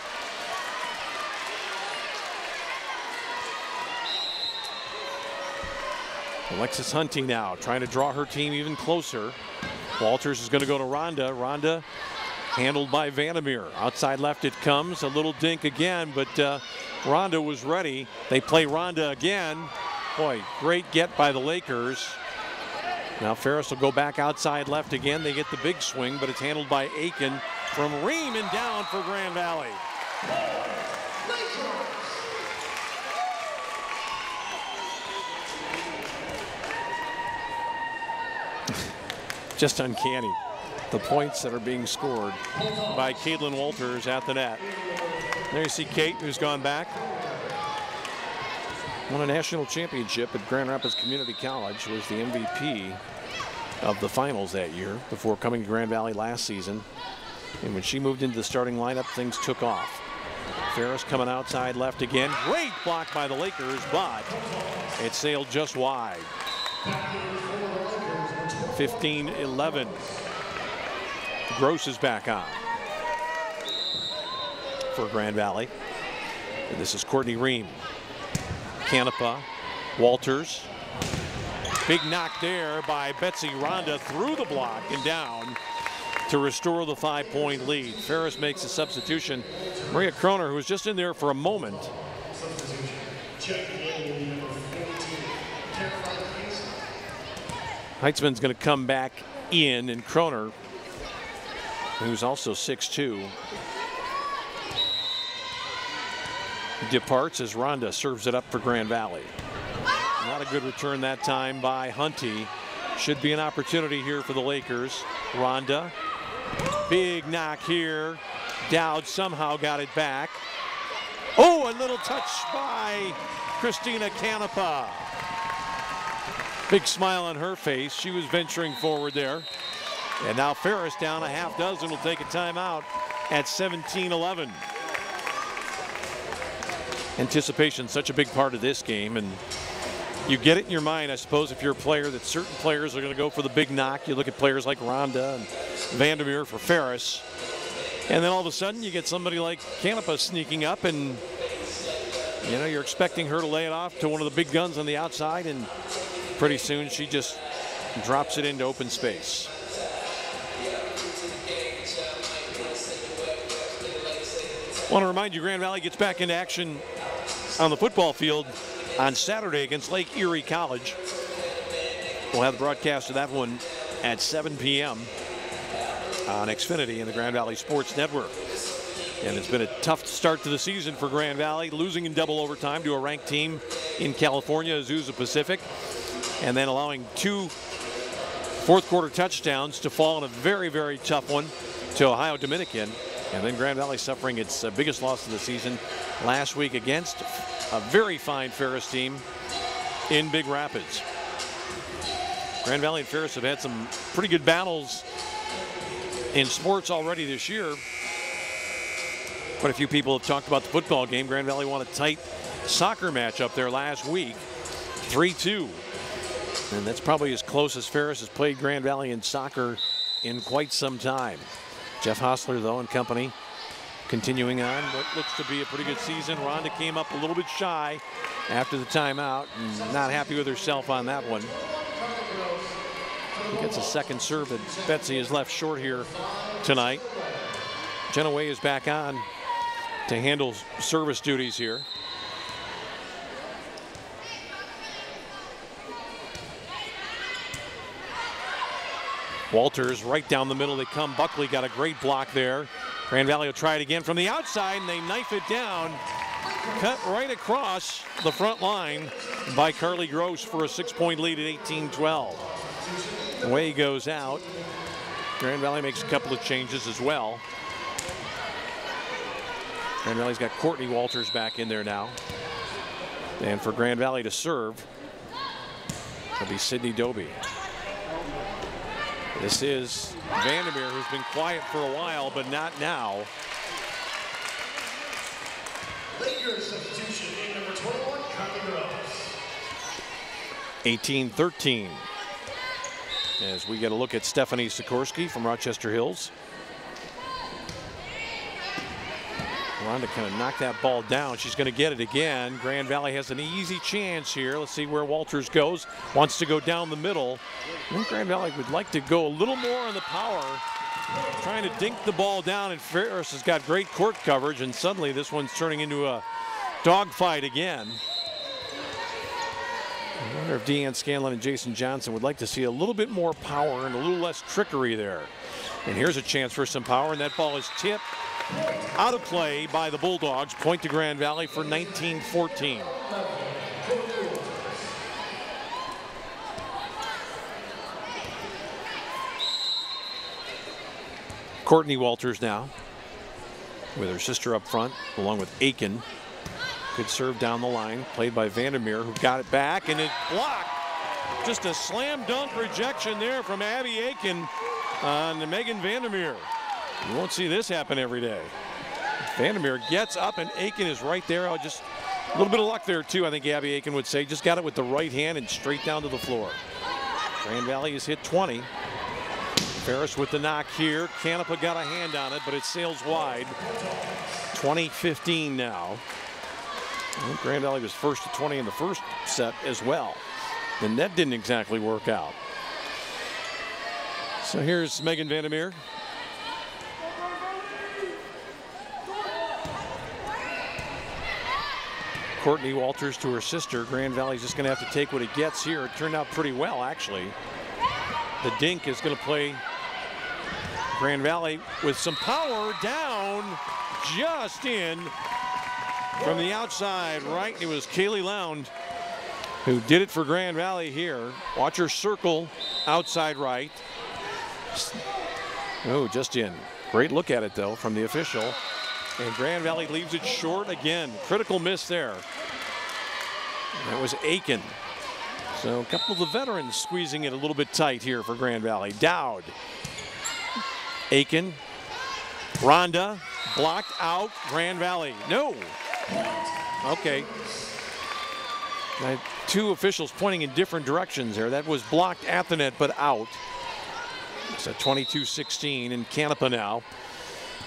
Alexis Hunty now trying to draw her team even closer. Walters is going to go to Rhonda. Rhonda handled by Vandermeer. Outside left it comes. A little dink again, but Rhonda was ready. They play Rhonda again. Boy, great get by the Lakers. Now Ferris will go back outside left again. They get the big swing, but it's handled by Aiken from Ream and down for Grand Valley. Just uncanny, the points that are being scored by Caitlin Walters at the net. There you see Kate, who's gone back. Won a national championship at Grand Rapids Community College, was the MVP of the finals that year before coming to Grand Valley last season. And when she moved into the starting lineup, things took off. Ferris coming outside left again. Great block by the Lakers, but it sailed just wide. 15-11. Gross is back on for Grand Valley. And this is Courtney Ream. Canepa, Walters. Big knock there by Betsy Ronda through the block and down to restore the 5-point lead. Ferris makes a substitution. Maria Kroner, who was just in there for a moment. Heitzman's going to come back in, and Kroner, who's also 6'2", departs as Ronda serves it up for Grand Valley. Not a good return that time by Hunty. Should be an opportunity here for the Lakers. Ronda, big knock here. Dowd somehow got it back. Oh, a little touch by Christina Canepa. Big smile on her face. She was venturing forward there. And now Ferris down a half dozen will take a timeout at 17-11. Anticipation, such a big part of this game, and you get it in your mind, I suppose, if you're a player, that certain players are going to go for the big knock. You look at players like Ronda and Vandermeer for Ferris, and then all of a sudden you get somebody like Canepa sneaking up, and you know you're expecting her to lay it off to one of the big guns on the outside, and pretty soon she just drops it into open space. I want to remind you, Grand Valley gets back into action on the football field on Saturday against Lake Erie College. We'll have the broadcast of that one at 7 p.m. on Xfinity and the Grand Valley Sports Network. And it's been a tough start to the season for Grand Valley, losing in double overtime to a ranked team in California, Azusa Pacific, and then allowing 2 fourth-quarter touchdowns to fall in a very, very tough one to Ohio Dominican. And then Grand Valley suffering its biggest loss of the season last week against a very fine Ferris team in Big Rapids. Grand Valley and Ferris have had some pretty good battles in sports already this year. Quite a few people have talked about the football game. Grand Valley won a tight soccer match up there last week, 3-2. And that's probably as close as Ferris has played Grand Valley in soccer in quite some time. Jeff Hostler, though, and company continuing on what looks to be a pretty good season. Ronda came up a little bit shy after the timeout, and not happy with herself on that one. He gets a second serve that Betsy is left short here tonight. Jenna Way is back on to handle service duties here. Walters right down the middle. They come. Buckley got a great block there. Grand Valley will try it again from the outside, and they knife it down. Cut right across the front line by Carly Gross for a 6-point lead at 18-12. Away goes out. Grand Valley makes a couple of changes as well. Grand Valley's got Courtney Walters back in there now. And for Grand Valley to serve, it'll be Sydney Doby. This is Vandermeer, who's been quiet for a while, but not now. Lakers substitution in number 21, Carly Gross. 18-13. As we get a look at Stephanie Sikorsky from Rochester Hills. Ronda kind of knocked that ball down. She's going to get it again. Grand Valley has an easy chance here. Let's see where Walters goes. Wants to go down the middle. I think Grand Valley would like to go a little more on the power. Trying to dink the ball down, and Ferris has got great court coverage, and suddenly this one's turning into a dogfight again. I wonder if Deanne Scanlon and Jason Johnson would like to see a little bit more power and a little less trickery there. And here's a chance for some power, and that ball is tipped out of play by the Bulldogs. Point to Grand Valley for 19-14. Courtney Walters now with her sister up front, along with Aiken. Good serve down the line, played by Vandermeer, who got it back, and it blocked. Just a slam dunk rejection there from Abby Aiken on Megan Vandermeer. You won't see this happen every day. Vandermeer gets up, and Aiken is right there. Just a little bit of luck there, too, I think Abby Aiken would say. Just got it with the right hand and straight down to the floor. Grand Valley has hit 20. Ferris with the knock here. Canepa got a hand on it, but it sails wide. 20-15 now. Well, Grand Valley was first to 20 in the first set as well. The net didn't exactly work out. So here's Megan Vandermeer. Courtney Walters to her sister. Grand Valley's just going to have to take what it gets here. It turned out pretty well, actually. The dink is going to play Grand Valley with some power down, just in from the outside right. It was Kaylee Lound who did it for Grand Valley here. Watch her circle outside right. Oh, just in. Great look at it, though, from the official. And Grand Valley leaves it short again. Critical miss there. That was Aiken. So a couple of the veterans squeezing it a little bit tight here for Grand Valley. Dowd. Aiken. Rhonda. Blocked out. Grand Valley. No. Okay. Two officials pointing in different directions there. That was blocked at the net, but out. It's a 22-16, and Canepa now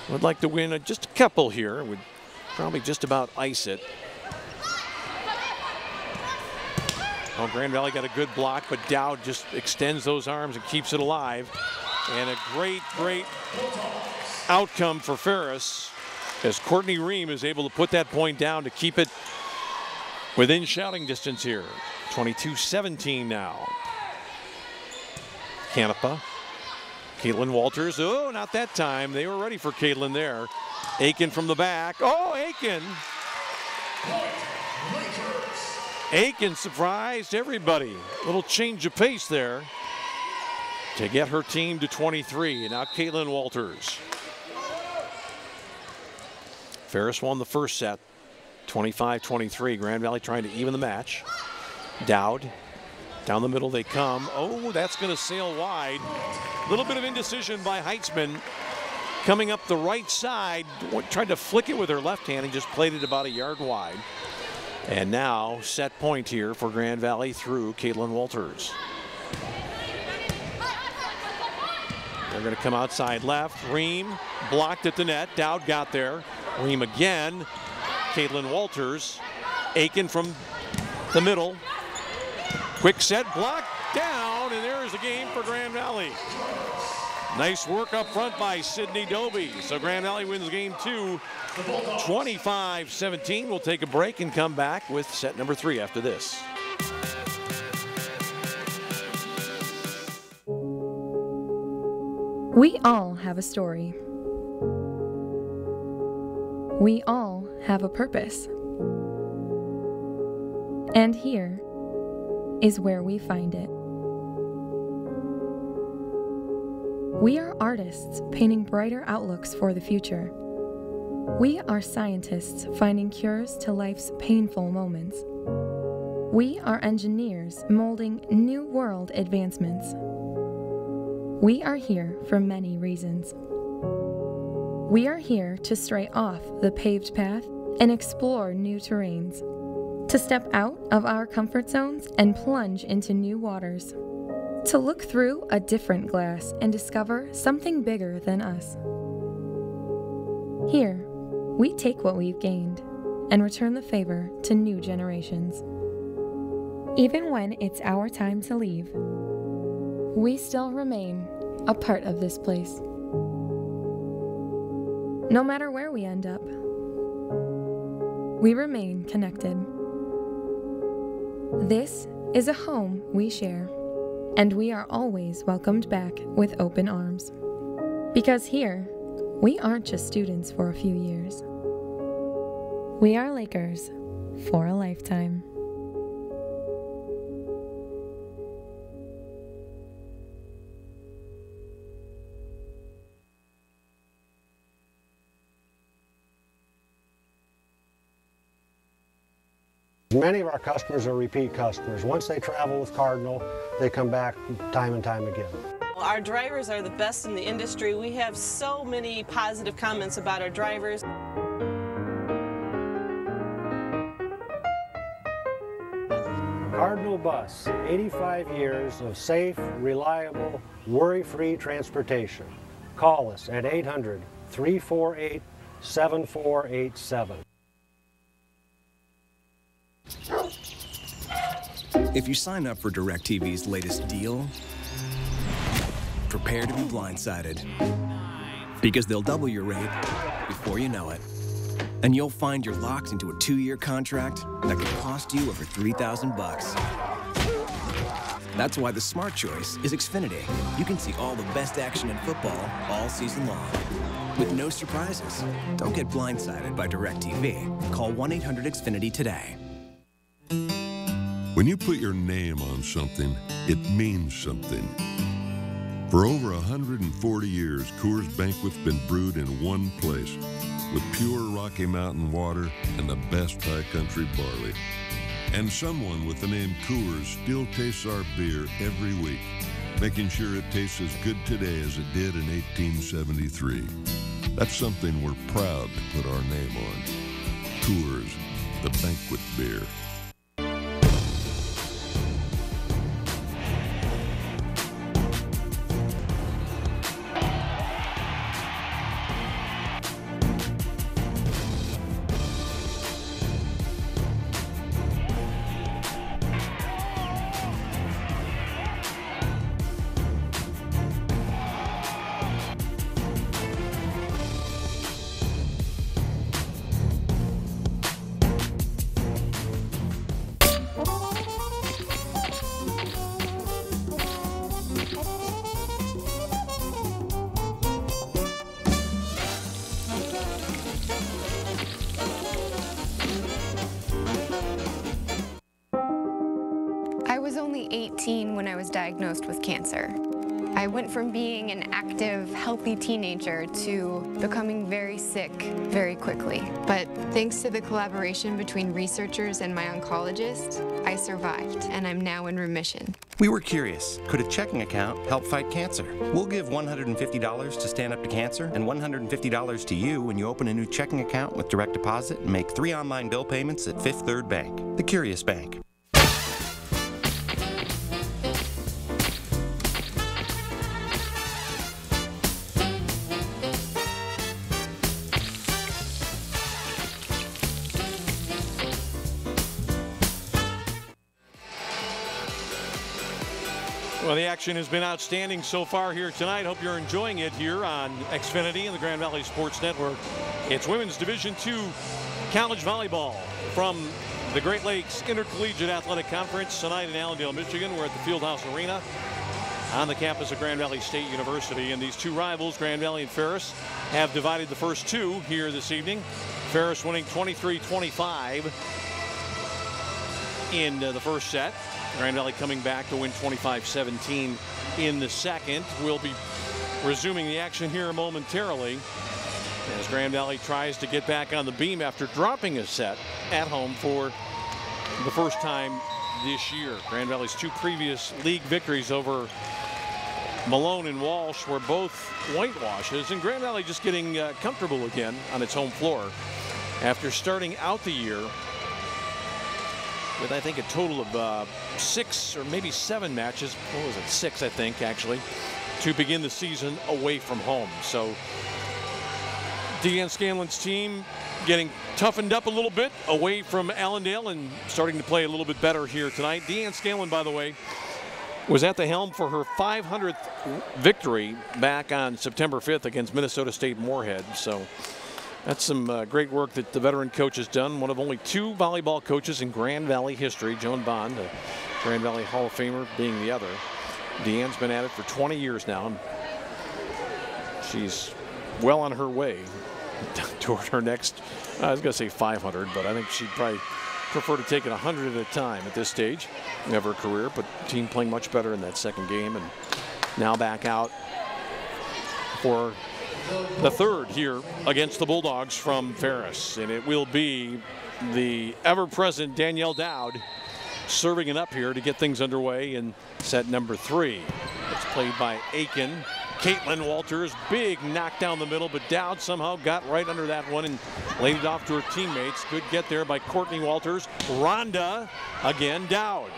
would like to win just a couple here. Would probably just about ice it. Oh, Grand Valley got a good block, but Dowd just extends those arms and keeps it alive. And a great, great outcome for Ferris as Courtney Ream is able to put that point down to keep it within shouting distance here. 22-17 now. Canepa. Caitlin Walters. Oh, not that time. They were ready for Caitlin there. Aiken from the back. Oh, Aiken. Aiken surprised everybody. A little change of pace there to get her team to 23. And now Caitlin Walters. Ferris won the first set. 25-23. Grand Valley trying to even the match. Dowd. Down the middle they come. Oh, that's going to sail wide. A little bit of indecision by Heitzman. Coming up the right side. Tried to flick it with her left hand and just played it about a yard wide. And now set point here for Grand Valley through Caitlin Walters. They're going to come outside left. Ream blocked at the net. Dowd got there. Ream again. Caitlin Walters. Aiken from the middle. Quick set, block down, and there's the game for Grand Valley. Nice work up front by Sydney Doby. So Grand Valley wins game 2, 25-17. We'll take a break and come back with set number 3 after this. We all have a story. We all have a purpose. And here is where we find it. We are artists painting brighter outlooks for the future. We are scientists finding cures to life's painful moments. We are engineers molding new world advancements. We are here for many reasons. We are here to stray off the paved path and explore new terrains, to step out of our comfort zones and plunge into new waters, to look through a different glass and discover something bigger than us. Here, we take what we've gained and return the favor to new generations. Even when it's our time to leave, we still remain a part of this place. No matter where we end up, we remain connected. This is a home we share, and we are always welcomed back with open arms. Because here, we aren't just students for a few years. We are Lakers for a lifetime. Many of our customers are repeat customers. Once they travel with Cardinal, they come back time and time again. Our drivers are the best in the industry. We have so many positive comments about our drivers. Cardinal Bus, 85 years of safe, reliable, worry-free transportation. Call us at 800-348-7487. If you sign up for DirecTV's latest deal, prepare to be blindsided. Because they'll double your rate before you know it. And you'll find you're locked into a 2-year contract that could cost you over $3,000. That's why the smart choice is Xfinity. You can see all the best action in football all season long, with no surprises. Don't get blindsided by DirecTV. Call 1-800-XFINITY today. When you put your name on something, it means something. For over 140 years, Coors Banquet's been brewed in one place, with pure Rocky Mountain water and the best high country barley. And someone with the name Coors still tastes our beer every week, making sure it tastes as good today as it did in 1873. That's something we're proud to put our name on. Coors, the banquet beer. I was only 18 when I was diagnosed with cancer. I went from being an active, healthy teenager to becoming very sick very quickly. But thanks to the collaboration between researchers and my oncologist, I survived, and I'm now in remission. We were curious, could a checking account help fight cancer? We'll give $150 to Stand Up to Cancer and $150 to you when you open a new checking account with direct deposit and make 3 online bill payments at Fifth Third Bank, the Curious Bank. Well, the action has been outstanding so far here tonight. Hope you're enjoying it here on Xfinity and the Grand Valley Sports Network. It's Women's Division II college volleyball from the Great Lakes Intercollegiate Athletic Conference tonight in Allendale, Michigan. We're at the Fieldhouse Arena on the campus of Grand Valley State University. And these two rivals, Grand Valley and Ferris, have divided the first two here this evening. Ferris winning 23-25 in the first set. Grand Valley coming back to win 25-17 in the second. We'll be resuming the action here momentarily as Grand Valley tries to get back on the beam after dropping a set at home for the first time this year. Grand Valley's 2 previous league victories over Malone and Walsh were both whitewashes, and Grand Valley just getting comfortable again on its home floor after starting out the year with, I think, a total of 6 or maybe 7 matches. What was it? 6, I think, actually, to begin the season away from home. So Deanne Scanlon's team getting toughened up a little bit away from Allendale and starting to play a little bit better here tonight. Deanne Scanlon, by the way, was at the helm for her 500th victory back on September 5th against Minnesota State Moorhead. So that's some great work that the veteran coach has done. One of only 2 volleyball coaches in Grand Valley history, Joan Bond, a Grand Valley Hall of Famer, being the other. Deanne's been at it for 20 years now, and she's well on her way toward her next, I was going to say 500, but I think she'd probably prefer to take it 100 at a time at this stage of her career. But the team playing much better in that second game, and now back out for the third here against the Bulldogs from Ferris. And it will be the ever-present Danielle Dowd serving it up here to get things underway in set number 3. It's played by Aiken. Caitlin Walters, big knock down the middle, but Dowd somehow got right under that one and laid it off to her teammates. Good get there by Courtney Walters. Rhonda, again Dowd.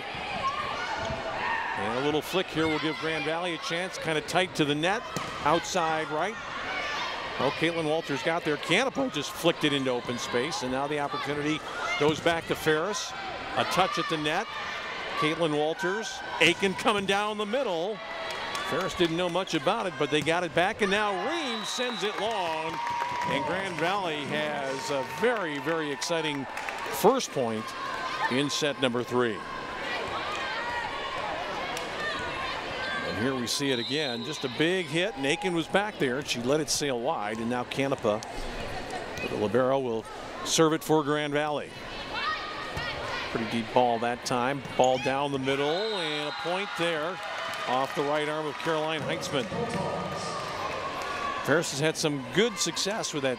And a little flick here will give Grand Valley a chance, kind of tight to the net, outside right. Oh, Caitlin Walters got there. Canepa just flicked it into open space, and now the opportunity goes back to Ferris. A touch at the net. Caitlin Walters, Aiken coming down the middle. Ferris didn't know much about it, but they got it back, and now Reams sends it long. And Grand Valley has a very, very exciting first point in set number 3. And here we see it again, just a big hit, and Aiken was back there, and she let it sail wide, and now Canepa, the libero, will serve it for Grand Valley. Pretty deep ball that time. Ball down the middle, and a point there off the right arm of Caroline Heitzman. Ferris has had some good success with that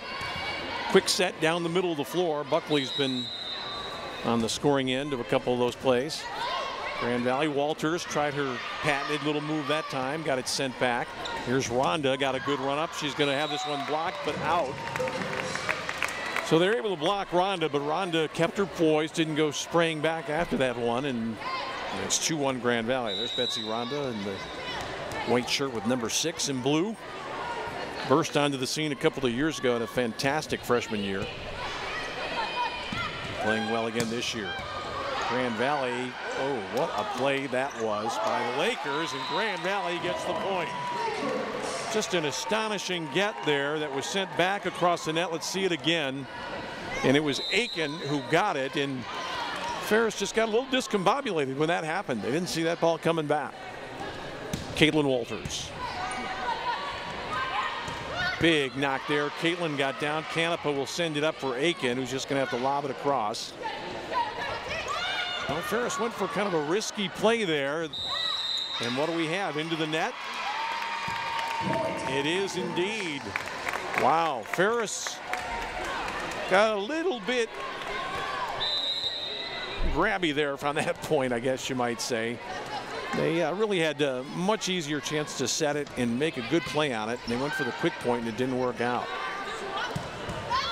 quick set down the middle of the floor. Buckley's been on the scoring end of a couple of those plays. Grand Valley, Walters tried her patented little move that time, got it sent back. Here's Rhonda, got a good run up. She's going to have this one blocked, but out. So they're able to block Rhonda, but Rhonda kept her poise, didn't go spraying back after that one, and it's 2-1 Grand Valley. There's Betsy Rhonda in the white shirt with number 6 in blue. Burst onto the scene a couple of years ago in a fantastic freshman year. Playing well again this year. Grand Valley, oh, what a play that was by the Lakers, and Grand Valley gets the point. Just an astonishing get there that was sent back across the net. Let's see it again. And it was Aiken who got it, and Ferris just got a little discombobulated when that happened. They didn't see that ball coming back. Caitlin Walters. Big knock there. Caitlin got down. Canepa will send it up for Aiken, who's just going to have to lob it across. Well, Ferris went for kind of a risky play there. And what do we have? Into the net? It is indeed. Wow, Ferris got a little bit grabby there from that point, I guess you might say. They really had a much easier chance to set it and make a good play on it. And they went for the quick point and it didn't work out.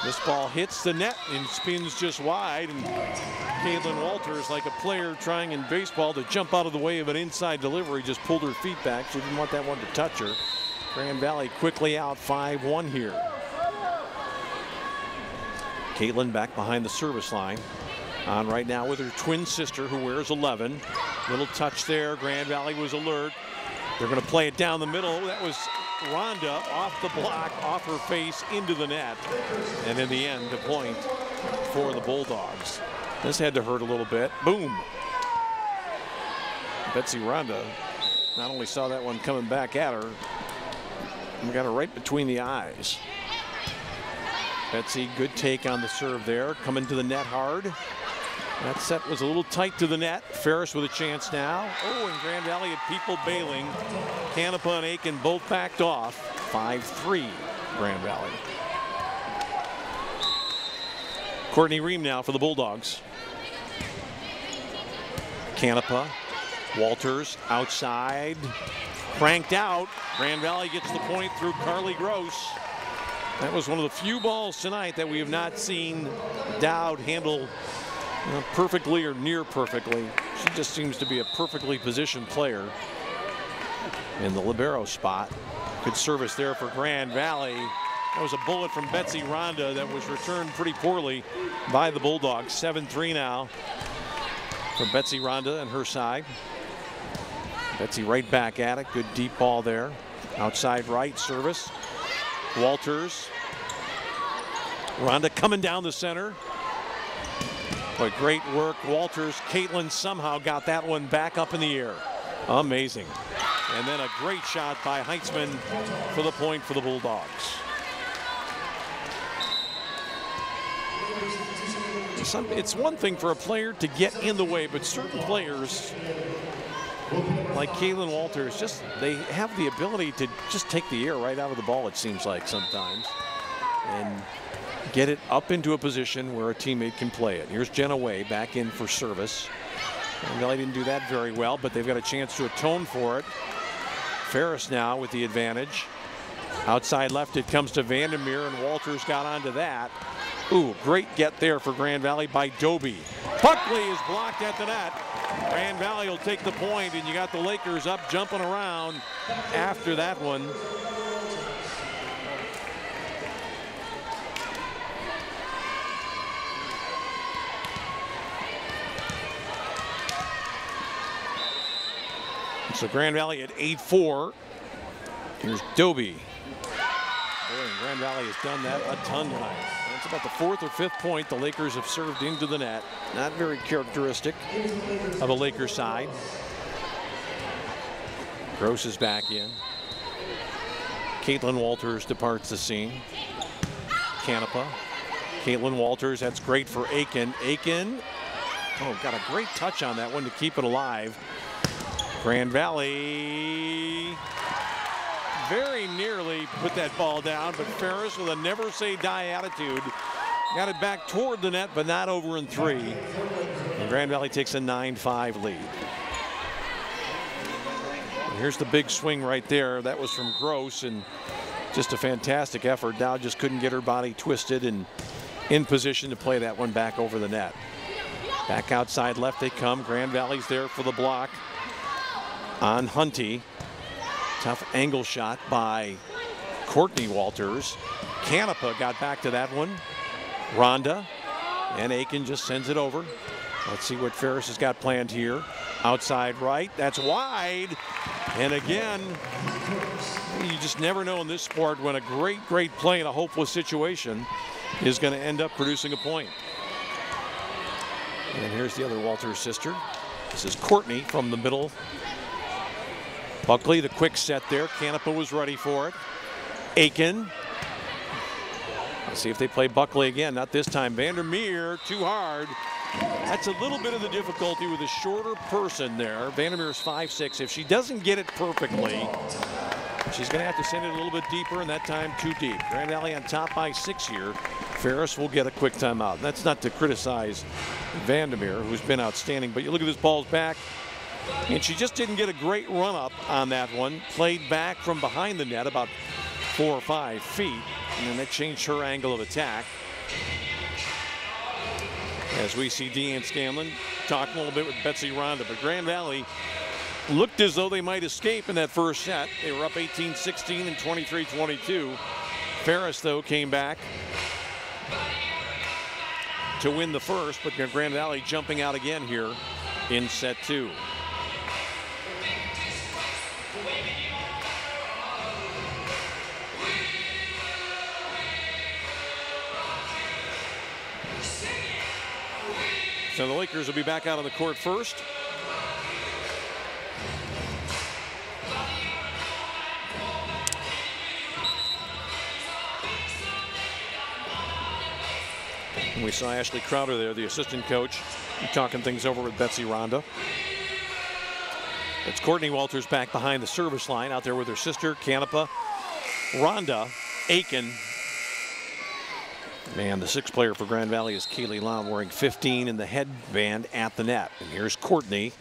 This ball hits the net and spins just wide. And Caitlin Walters, like a player trying in baseball to jump out of the way of an inside delivery, just pulled her feet back. She didn't want that one to touch her. Grand Valley quickly out 5-1 here. Caitlin back behind the service line. On right now with her twin sister who wears 11. Little touch there. Grand Valley was alert. They're going to play it down the middle. That was Rhonda off the block, off her face into the net. And in the end, a point for the Bulldogs. This had to hurt a little bit. Boom. Betsy Rhonda not only saw that one coming back at her, we got her right between the eyes. Betsy, good take on the serve there. Coming to the net hard. That set was a little tight to the net. Ferris with a chance now. Oh, and Grand Valley had people bailing. Canepa and Aiken both backed off. 5-3 Grand Valley. Courtney Ream now for the Bulldogs. Canepa, Walters outside, cranked out. Grand Valley gets the point through Carly Gross. That was one of the few balls tonight that we have not seen Dowd handle perfectly or near perfectly. She just seems to be a perfectly positioned player in the libero spot. Good service there for Grand Valley. That was a bullet from Betsy Rhonda that was returned pretty poorly by the Bulldogs. 7-3 now for Betsy Rhonda and her side. Betsy right back at it. Good deep ball there. Outside right service. Walters. Rhonda coming down the center. Boy, great work, Walters. Caitlin somehow got that one back up in the air. Amazing. And then a great shot by Heitzman for the point for the Bulldogs. It's one thing for a player to get in the way, but certain players like Caitlin Walters, just they have the ability to just take the air right out of the ball, it seems like sometimes, and get it up into a position where a teammate can play it. Here's Jenna Way back in for service. And Valley didn't do that very well, but they've got a chance to atone for it. Ferris now with the advantage. Outside left it comes to Vandermeer, and Walters got onto that. Ooh, great get there for Grand Valley by Doby. Buckley is blocked at the net, Grand Valley will take the point, and you got the Lakers up jumping around after that one. So Grand Valley at 8-4. Here's Doby. Boy, and Grand Valley has done that a ton tonight. That's about the 4th or 5th point the Lakers have served into the net. Not very characteristic of a Lakers side. Gross is back in. Caitlin Walters departs the scene. Canepa. Caitlin Walters, that's great for Aiken. Aiken, oh, got a great touch on that one to keep it alive. Grand Valley very nearly put that ball down, but Ferris with a never say die attitude got it back toward the net, but not over in 3. And Grand Valley takes a 9-5 lead. And here's the big swing right there. That was from Gross, and just a fantastic effort. Dow just couldn't get her body twisted and in position to play that one back over the net. Back outside left they come. Grand Valley's there for the block on Hunty. Tough angle shot by Courtney Walters. Canepa got back to that one. Rhonda, and Aiken just sends it over. Let's see what Ferris has got planned here. Outside right, that's wide. And again, you just never know in this sport when a great play in a hopeless situation is going to end up producing a point. And here's the other Walters sister. This is Courtney from the middle. Buckley, the quick set there. Canepa was ready for it. Aiken. Let's see if they play Buckley again. Not this time. Vandermeer, too hard. That's a little bit of the difficulty with a shorter person there. Vandermeer's 5'6". If she doesn't get it perfectly, she's going to have to send it a little bit deeper, and that time too deep. Grand Valley on top by 6 here. Ferris will get a quick timeout. That's not to criticize Vandermeer, who's been outstanding, but you look at this ball's back, and she just didn't get a great run up on that one. Played back from behind the net about 4 or 5 feet, and then that changed her angle of attack. As we see Deanne Scanlon talking a little bit with Betsy Rhonda, but Grand Valley looked as though they might escape in that first set. They were up 18-16 and 23-22. Ferris, though, came back to win the first, but Grand Valley jumping out again here in set 2. So the Lakers will be back out on the court first. And we saw Ashley Crowder there, the assistant coach, talking things over with Betsy Rhonda. It's Courtney Walters back behind the service line out there with her sister, Canepa, Rhonda, Aiken. Man, the 6th player for Grand Valley is Kaylee Lam, wearing 15 in the headband at the net. And here's Courtney.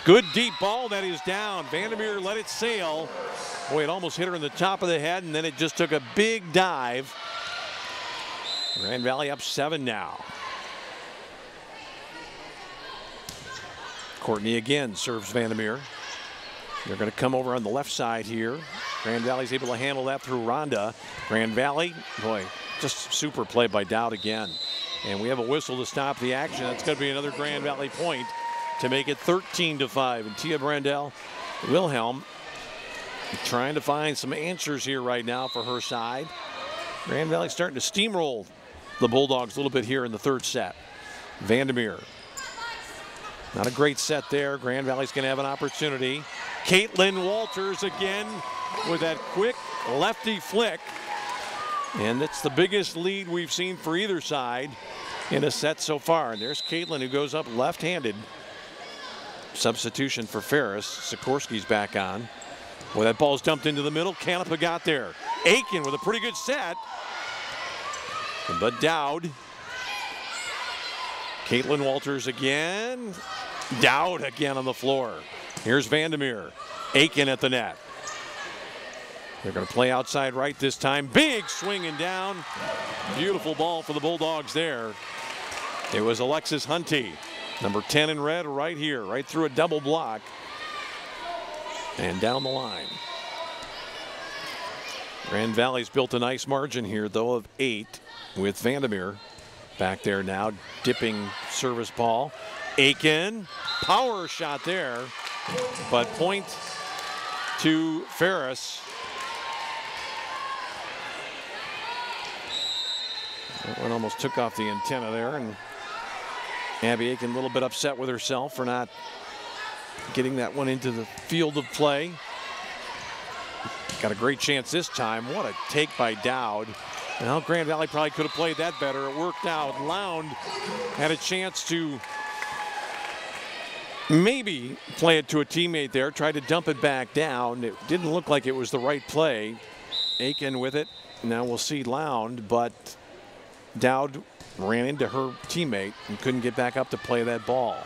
Good deep ball that is down. Vandermeer let it sail. Boy, it almost hit her in the top of the head, and then it just took a big dive. Grand Valley up 7 now. Courtney again serves Vandermeer. They're going to come over on the left side here. Grand Valley's able to handle that through Rhonda. Grand Valley, boy, just super play by Dowd again. And we have a whistle to stop the action. That's going to be another Grand Valley point to make it 13-5. And Tia Brandel Wilhelm trying to find some answers here right now for her side. Grand Valley starting to steamroll the Bulldogs a little bit here in the 3rd set. Vandermeer. Not a great set there. Grand Valley's going to have an opportunity. Caitlin Walters again with that quick lefty flick. And that's the biggest lead we've seen for either side in a set so far. And there's Caitlin, who goes up left-handed. Substitution for Ferris. Sikorsky's back on. Boy, that ball's dumped into the middle. Canepa got there. Aiken with a pretty good set. But Dowd. Caitlin Walters again. Dowd again on the floor. Here's Vandermeer. Aiken at the net. They're going to play outside right this time. Big swinging down. Beautiful ball for the Bulldogs there. It was Alexis Hunty. Number 10 in red right here, right through a double block. And down the line. Grand Valley's built a nice margin here, though, of 8 with Vandermeer back there now, dipping service ball. Aiken, power shot there, but point to Ferris. That one almost took off the antenna there, and Abby Aiken a little bit upset with herself for not getting that one into the field of play. Got a great chance this time. What a take by Dowd. Well, Grand Valley probably could have played that better. It worked out. Lound had a chance to maybe play it to a teammate there. Tried to dump it back down. It didn't look like it was the right play. Aiken with it. Now we'll see Lound, but Dowd ran into her teammate and couldn't get back up to play that ball.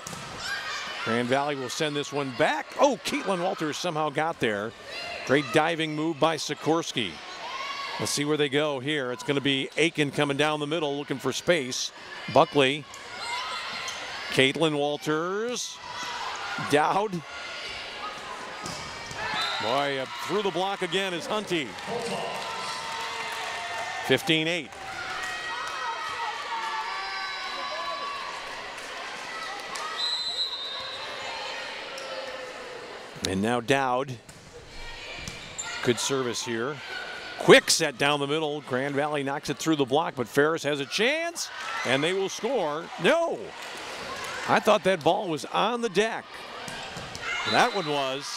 Grand Valley will send this one back. Oh, Caitlin Walters somehow got there. Great diving move by Sikorsky. Let's see where they go here. It's going to be Aiken coming down the middle looking for space. Buckley. Caitlin Walters. Dowd. Boy, through the block again is Hunty. 15-8. And now Dowd. Good service here. Quick set down the middle. Grand Valley knocks it through the block, but Ferris has a chance, and they will score. No! I thought that ball was on the deck. That one was.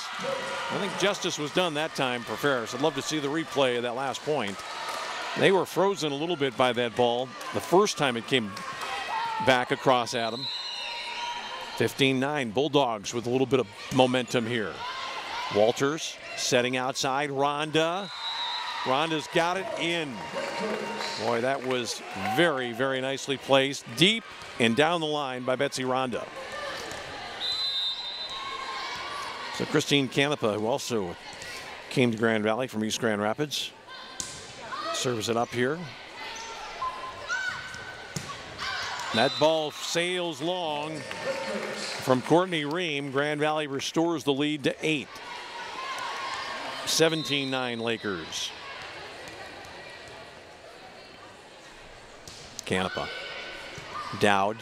I think justice was done that time for Ferris. I'd love to see the replay of that last point. They were frozen a little bit by that ball the first time it came back across at them. 15-9, Bulldogs with a little bit of momentum here. Walters setting outside, Rhonda. Rhonda's got it in. Boy, that was very, very nicely placed. Deep and down the line by Betsy Rhonda. So Christine Canepa, who also came to Grand Valley from East Grand Rapids, serves it up here. That ball sails long from Courtney Ream. Grand Valley restores the lead to 8. 17-9 Lakers. Canepa. Dowd.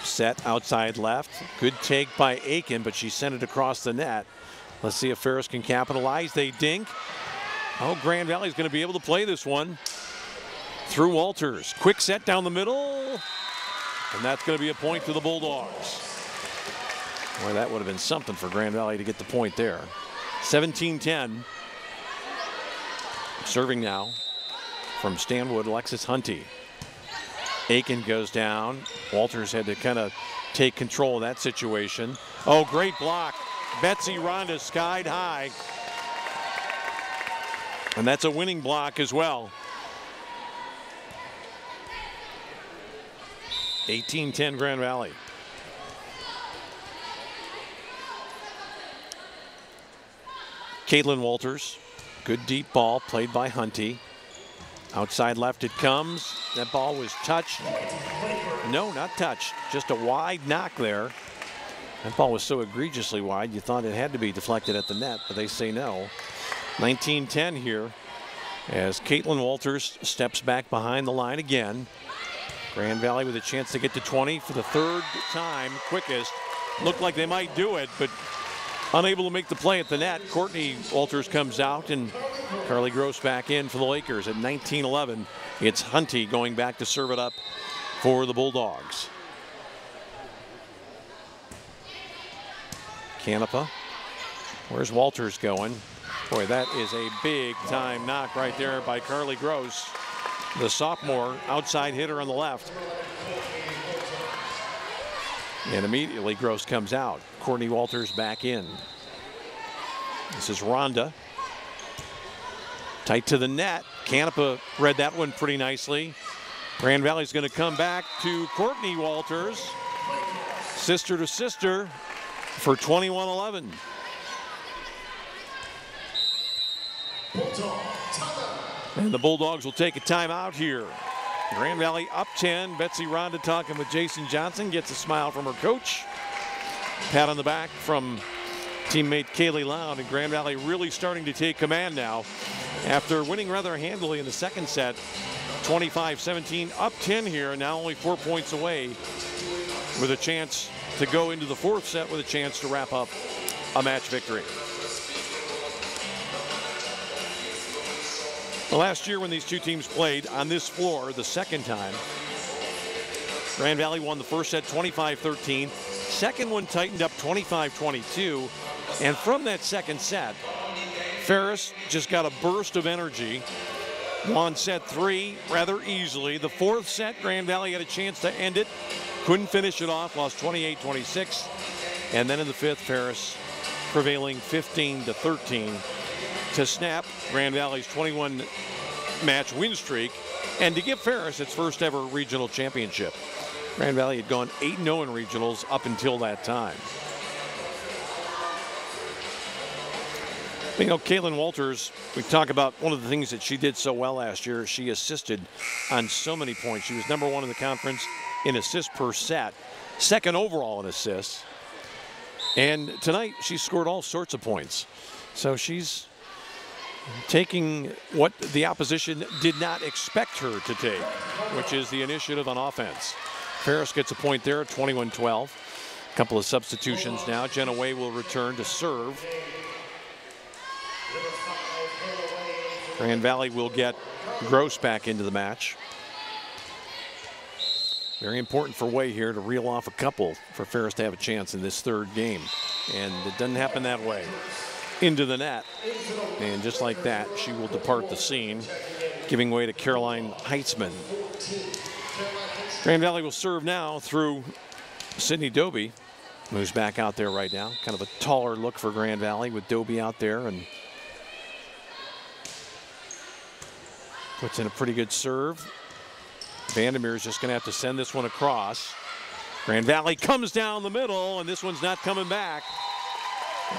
Set outside left. Good take by Aiken, but she sent it across the net. Let's see if Ferris can capitalize. They dink. Oh, Grand Valley's going to be able to play this one. Through Walters. Quick set down the middle. And that's going to be a point to the Bulldogs. Boy, that would have been something for Grand Valley to get the point there. 17-10. Serving now from Stanwood, Alexis Hunty. Aiken goes down. Walters had to kind of take control of that situation. Oh, great block. Betsy Rhonda skied high. And that's a winning block as well. 18-10 Grand Valley. Caitlin Walters, good deep ball played by Hunty. Outside left it comes. That ball was touched. No, not touched. Just a wide knock there. That ball was so egregiously wide you thought it had to be deflected at the net, but they say no. 19-10 here as Caitlin Walters steps back behind the line again. Grand Valley with a chance to get to 20 for the third time, quickest. Looked like they might do it, but unable to make the play at the net. Courtney Walters comes out and Carly Gross back in for the Lakers at 19-11. It's Hunty going back to serve it up for the Bulldogs. Canepa. Where's Walters going? Boy, that is a big time knock right there by Carly Gross, the sophomore outside hitter on the left. And immediately Gross comes out. Courtney Walters back in. This is Rhonda. Tight to the net. Canepa read that one pretty nicely. Grand Valley's going to come back to Courtney Walters. Sister to sister for 21-11. And the Bulldogs will take a timeout here. Grand Valley up 10. Betsy Rhonda talking with Jason Johnson. Gets a smile from her coach. Pat on the back from teammate Kaylee Loud. And Grand Valley really starting to take command now after winning rather handily in the second set. 25-17, up 10 here, now only 4 points away with a chance to go into the fourth set with a chance to wrap up a match victory. Well, last year when these two teams played on this floor the second time, Grand Valley won the first set 25-13. Second one tightened up 25-22. And from that second set, Ferris just got a burst of energy. Won set 3 rather easily. The fourth set, Grand Valley had a chance to end it. Couldn't finish it off, lost 28-26. And then in the fifth, Ferris prevailing 15-13 to snap Grand Valley's 21 match win streak and to give Ferris its first ever regional championship. Grand Valley had gone 8-0 in regionals up until that time. You know, Kaylin Walters, we talk about one of the things that she did so well last year. She assisted on so many points. She was #1 in the conference in assists per set, second overall in assists. And tonight she scored all sorts of points. So she's taking what the opposition did not expect her to take, which is the initiative on offense. Ferris gets a point there at 21-12. A couple of substitutions now. Jenna Way will return to serve. Grand Valley will get Gross back into the match. Very important for Way here to reel off a couple for Ferris to have a chance in this third game. And it doesn't happen that way. Into the net. And just like that, she will depart the scene, giving way to Caroline Heitzman. Grand Valley will serve now through Sydney Doby, who's back out there right now. Kind of a taller look for Grand Valley with Doby out there, and puts in a pretty good serve. Vandermeer is just going to have to send this one across. Grand Valley comes down the middle, and this one's not coming back.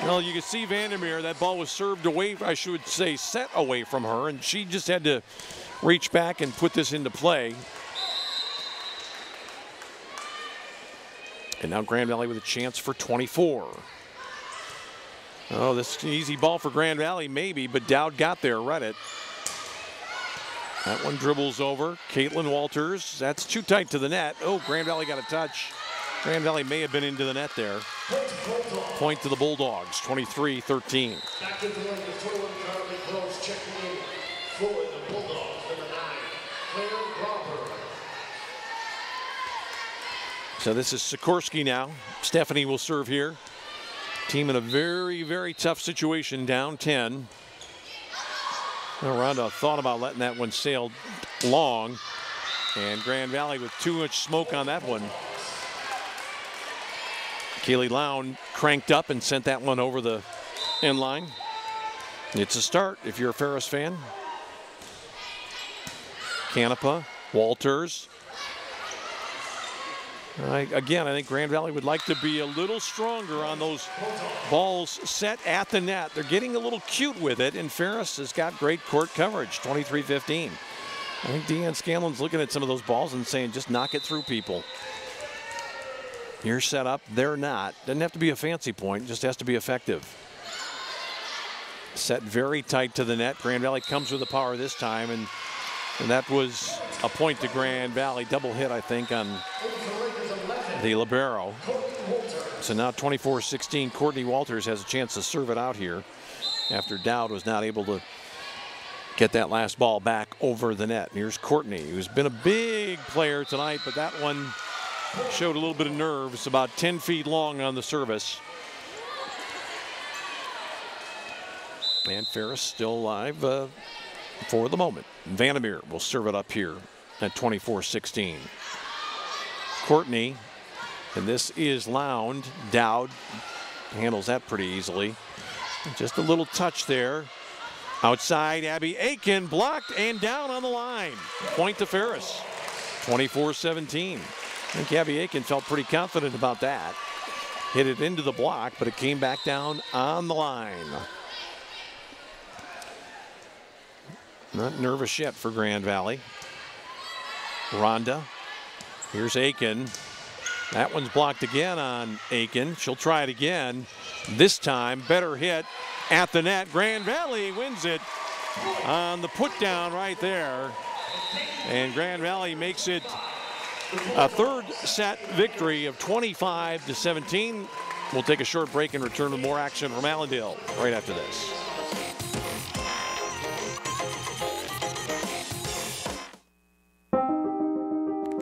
Well, you can see Vandermeer, that ball was served away, I should say set away from her, and she just had to reach back and put this into play. And now Grand Valley with a chance for 24. Oh, this is an easy ball for Grand Valley, maybe, but Dowd got there, read it. That one dribbles over. Caitlin Walters, that's too tight to the net. Oh, Grand Valley got a touch. Grand Valley may have been into the net there. Point to the Bulldogs, 23-13. Back into the ring, the 21 currently close, checking in for the Bulldogs, number 9, Claire Crawford. So this is Sikorsky now. Stephanie will serve here. Team in a very, very tough situation, down 10. Rhonda thought about letting that one sail long, and Grand Valley with too much smoke on that one. Kaylee Lown cranked up and sent that one over the end line. It's a start if you're a Ferris fan. Canepa, Walters. Again, I think Grand Valley would like to be a little stronger on those balls set at the net. They're getting a little cute with it, and Ferris has got great court coverage, 23-15. I think Deanne Scanlon's looking at some of those balls and saying, just knock it through, people. You're set up, they're not. Doesn't have to be a fancy point, just has to be effective. Set very tight to the net. Grand Valley comes with the power this time, and that was a point to Grand Valley. Double hit, I think, on the libero. So now 24-16, Courtney Walters has a chance to serve it out here after Dowd was not able to get that last ball back over the net. And here's Courtney, who's been a big player tonight, but that one showed a little bit of nerve. It's about 10 feet long on the service. And Ferris still alive for the moment. Vandermeer will serve it up here at 24-16. Courtney, and this is Lound. Dowd handles that pretty easily. Just a little touch there. Outside, Abby Aiken blocked and down on the line. Point to Ferris, 24-17. I think Abby Aiken felt pretty confident about that. Hit it into the block, but it came back down on the line. Not nervous yet for Grand Valley. Rhonda. Here's Aiken. That one's blocked again on Aiken. She'll try it again. This time, better hit at the net. Grand Valley wins it on the put down right there. And Grand Valley makes it a third set victory of 25-17. We'll take a short break and return with more action from Allendale right after this.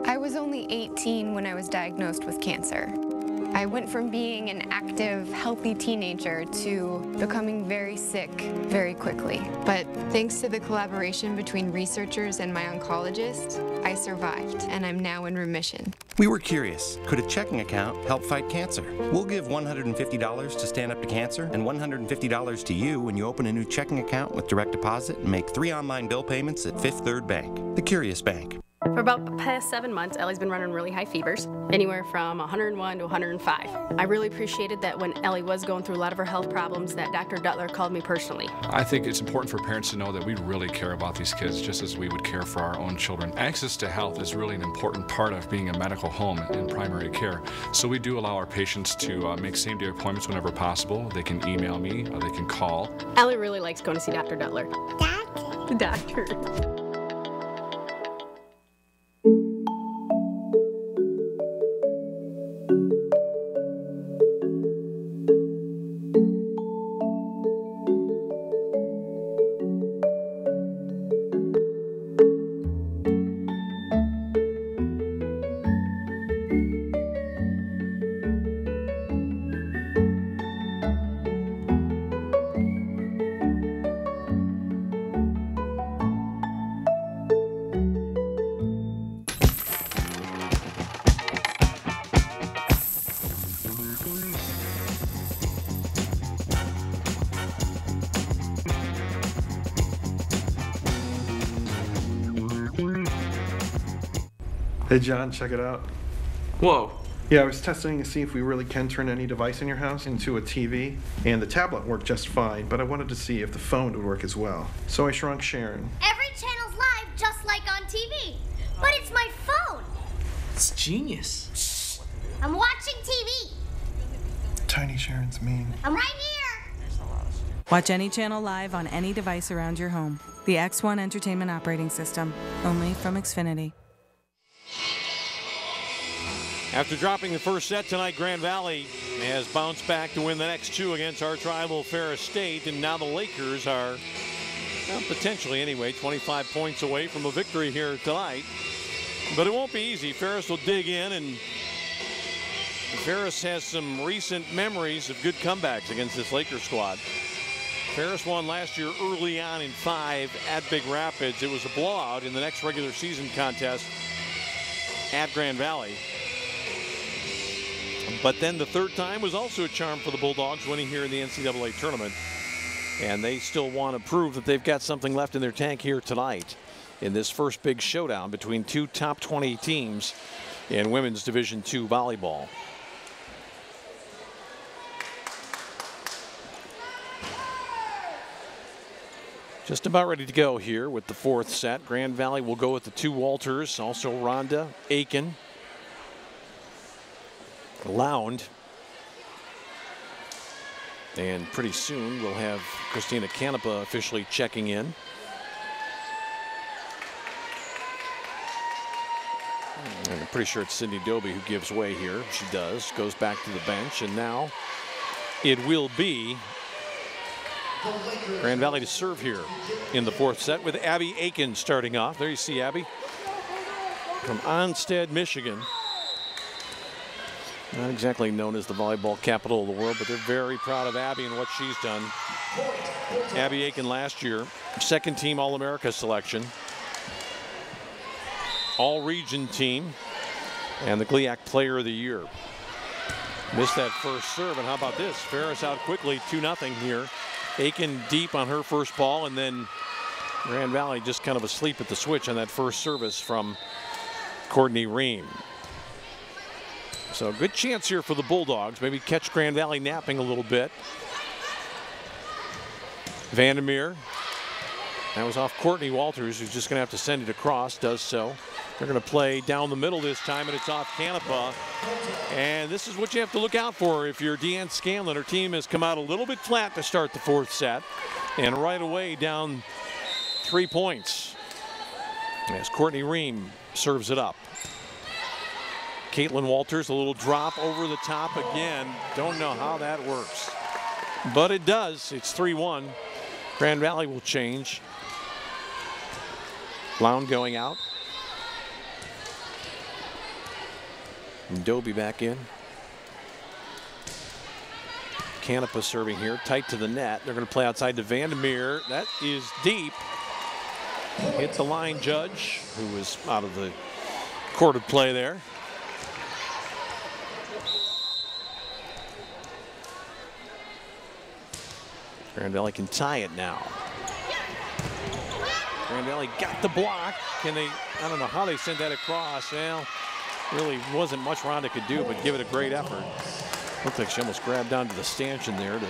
I was only 18 when I was diagnosed with cancer. I went from being an active, healthy teenager to becoming very sick very quickly. But thanks to the collaboration between researchers and my oncologist, I survived, and I'm now in remission. We were curious, could a checking account help fight cancer? We'll give $150 to Stand Up to Cancer and $150 to you when you open a new checking account with direct deposit and make 3 online bill payments at Fifth Third Bank, the Curious Bank. For about the past 7 months, Ellie's been running really high fevers, anywhere from 101 to 105. I really appreciated that when Ellie was going through a lot of her health problems that Dr. Duttler called me personally. I think it's important for parents to know that we really care about these kids just as we would care for our own children. Access to health is really an important part of being a medical home in primary care. So we do allow our patients to make same-day appointments whenever possible. They can email me or they can call. Ellie really likes going to see Dr. Duttler. The doctor. Hey John, check it out. Whoa. Yeah, I was testing to see if we really can turn any device in your house into a TV, and the tablet worked just fine, but I wanted to see if the phone would work as well. So I shrunk Sharon. Every channel's live just like on TV, but it's my phone. It's genius. I'm watching TV. Tiny Sharon's mean. I'm right here. Watch any channel live on any device around your home. The X1 Entertainment Operating System, only from Xfinity. After dropping the first set tonight, Grand Valley has bounced back to win the next 2 against our rival Ferris State, and now the Lakers are, well, potentially anyway, 25 points away from a victory here tonight. But it won't be easy. Ferris will dig in, and Ferris has some recent memories of good comebacks against this Lakers squad. Ferris won last year early on in 5 at Big Rapids. It was a blowout in the next regular season contest at Grand Valley. But then the third time was also a charm for the Bulldogs, winning here in the NCAA tournament. And they still want to prove that they've got something left in their tank here tonight in this first big showdown between 2 top 20 teams in women's Division II volleyball. Just about ready to go here with the 4th set. Grand Valley will go with the 2 Walters, also Rhonda, Aiken, Lound, and pretty soon we'll have Christina Canepa officially checking in. And I'm pretty sure it's Sydney Doby who gives way here. She does, goes back to the bench, and now it will be Grand Valley to serve here in the 4th set with Abby Aiken starting off. There you see Abby from Onstead, Michigan. Not exactly known as the volleyball capital of the world, but they're very proud of Abby and what she's done. Abby Aiken last year, 2nd team All-America selection, All-Region team, and the GLIAC Player of the Year. Missed that first serve, and how about this? Ferris out quickly, 2-0 here. Aiken deep on her first ball, and then Grand Valley just kind of asleep at the switch on that first service from Courtney Ream. So good chance here for the Bulldogs. Maybe catch Grand Valley napping a little bit. Vandermeer. That was off Courtney Walters, who's just going to have to send it across. Does so. They're going to play down the middle this time, and it's off Canepa. And this is what you have to look out for if you're Deanne Scanlon. Her team has come out a little bit flat to start the fourth set, and right away down 3 points. As Courtney Ream serves it up. Caitlin Walters, a little drop over the top again. Don't know how that works, but it does. It's 3-1. Grand Valley will change. Lown going out. And Dobie back in. Canepa serving here, tight to the net. They're going to play outside to Vandermeer. That is deep. Hit the line judge, who was out of the court of play there. Grand Valley can tie it now. Grand Valley got the block. Can they? I don't know how they sent that across. Well, really wasn't much Rhonda could do, but give it a great effort. Looked like she almost grabbed onto the stanchion there to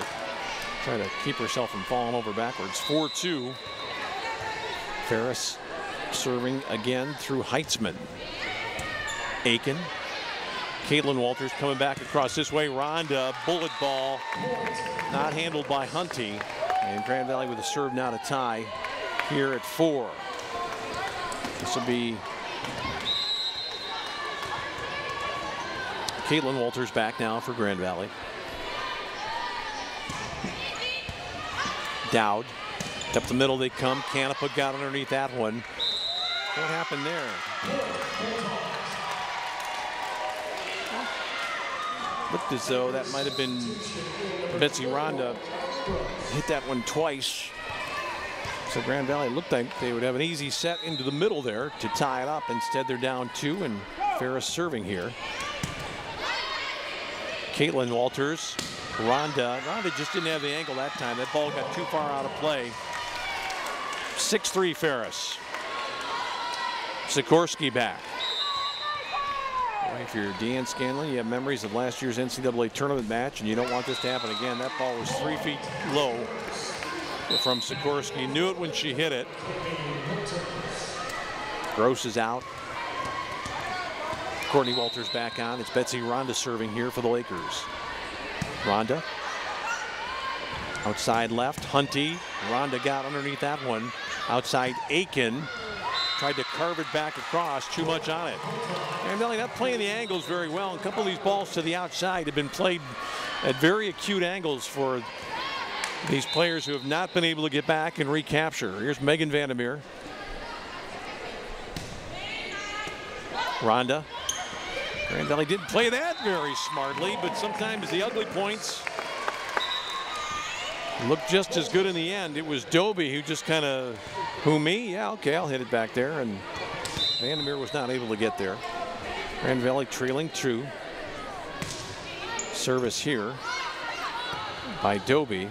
try to keep herself from falling over backwards. 4-2. Ferris serving again through Heitzman. Aiken. Caitlin Walters coming back across this way. Rhonda, bullet ball, not handled by Hunty. And Grand Valley with a serve now to tie here at 4. This will be Caitlin Walters back now for Grand Valley. Dowd. Up the middle they come. Canepa got underneath that one. What happened there? Looked as though that might have been Betsy Rhonda. Hit that one twice. So Grand Valley looked like they would have an easy set into the middle there to tie it up. Instead, they're down 2, and Ferris serving here. Caitlin Walters, Rhonda. Rhonda just didn't have the angle that time. That ball got too far out of play. 6-3 Ferris. Sikorsky back. If you're Deanne Scanlon, you have memories of last year's NCAA tournament match, and you don't want this to happen again. That ball was 3 feet low from Sikorsky. Knew it when she hit it. Gross is out. Courtney Walters back on. It's Betsy Rhonda serving here for the Lakers. Rhonda. Outside left, Hunty. Rhonda got underneath that one. Outside Aiken. Tried to carve it back across, too much on it. And Valley not playing the angles very well. A couple of these balls to the outside have been played at very acute angles for these players who have not been able to get back and recapture. Here's Megan Vandermeer. Rhonda. Grand Valley didn't play that very smartly, but sometimes the ugly points looked just as good in the end. It was Dobie who just kind of, who me? Yeah, okay, I'll hit it back there. And Vandermeer was not able to get there. Grand Valley trailing 2. Service here by Dobie.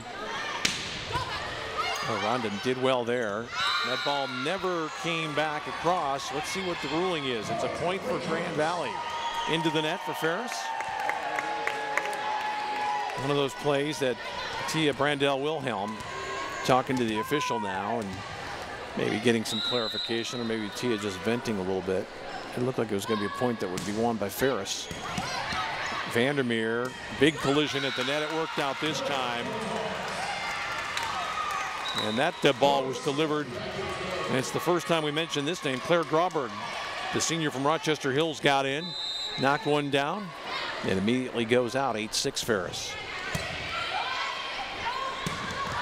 Oh, Rhonda did well there. That ball never came back across. Let's see what the ruling is. It's a point for Grand Valley. Into the net for Ferris. One of those plays that Tia Brandel-Wilhelm talking to the official now and maybe getting some clarification, or maybe Tia just venting a little bit. It looked like it was going to be a point that would be won by Ferris. Vandermeer, big collision at the net. It worked out this time. And that ball was delivered. And it's the first time we mentioned this name. Claire Grauberg, the senior from Rochester Hills, got in, knocked one down, and immediately goes out. 8-6 Ferris.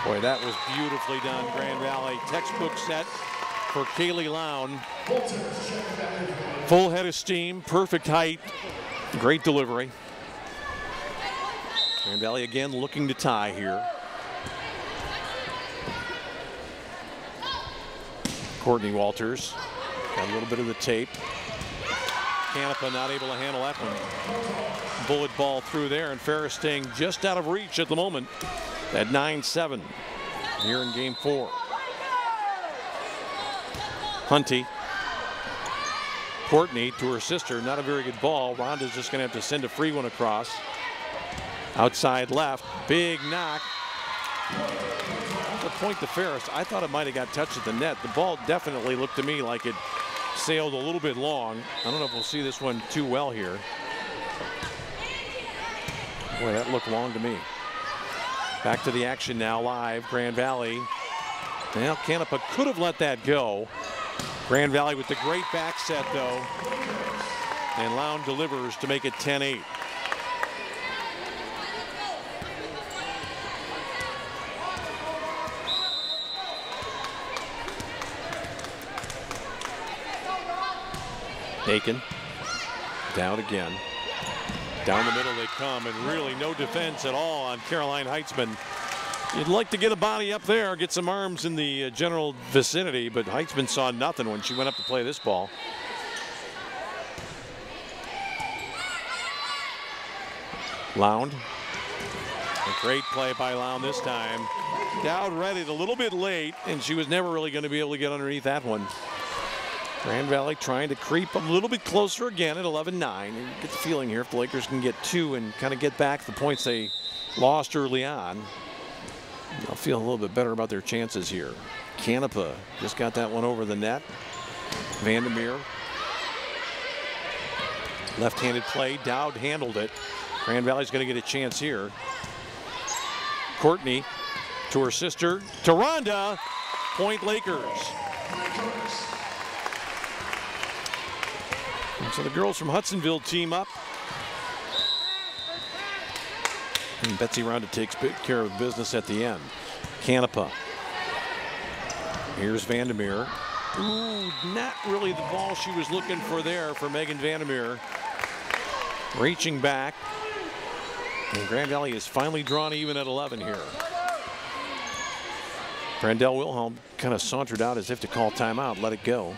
Boy, that was beautifully done, Grand Valley. Textbook set for Kaylee Lown. Full head of steam, perfect height, great delivery. Grand Valley again looking to tie here. Courtney Walters got a little bit of the tape. Canepa not able to handle that one. Bullet ball through there, and Ferris staying just out of reach at the moment at 9-7 here in game 4. Hunty. Courtney to her sister, not a very good ball. Rhonda's just going to have to send a free one across. Outside left, big knock. The point to Ferris. I thought it might have got touched at the net. The ball definitely looked to me like it sailed a little bit long. I don't know if we'll see this one too well here. Boy, that looked long to me. Back to the action now, live. Grand Valley. Well, Canepa could have let that go. Grand Valley with the great back set, though. And Lown delivers to make it 10-8. Aiken down again. Down the middle they come, and really no defense at all on Caroline Heitzman. You'd like to get a body up there, get some arms in the general vicinity, but Heitzman saw nothing when she went up to play this ball. Lound. A great play by Lound this time. Dowd read it a little bit late, and she was never really going to be able to get underneath that one. Grand Valley trying to creep a little bit closer again at 11-9. You get the feeling here if the Lakers can get two and kind of get back the points they lost early on, they'll feel a little bit better about their chances here. Canepa just got that one over the net. Vandermeer. Left-handed play. Dowd handled it. Grand Valley's going to get a chance here. Courtney to her sister. To Rhonda. Point Lakers. And so the girls from Hudsonville team up. And Betsy Rhonda takes care of business at the end. Canepa. Here's Vandermeer. Ooh, not really the ball she was looking for there for Megan Vandermeer. Reaching back. And Grand Valley is finally drawn even at 11 here. Brandell Wilhelm kind of sauntered out as if to call timeout, let it go.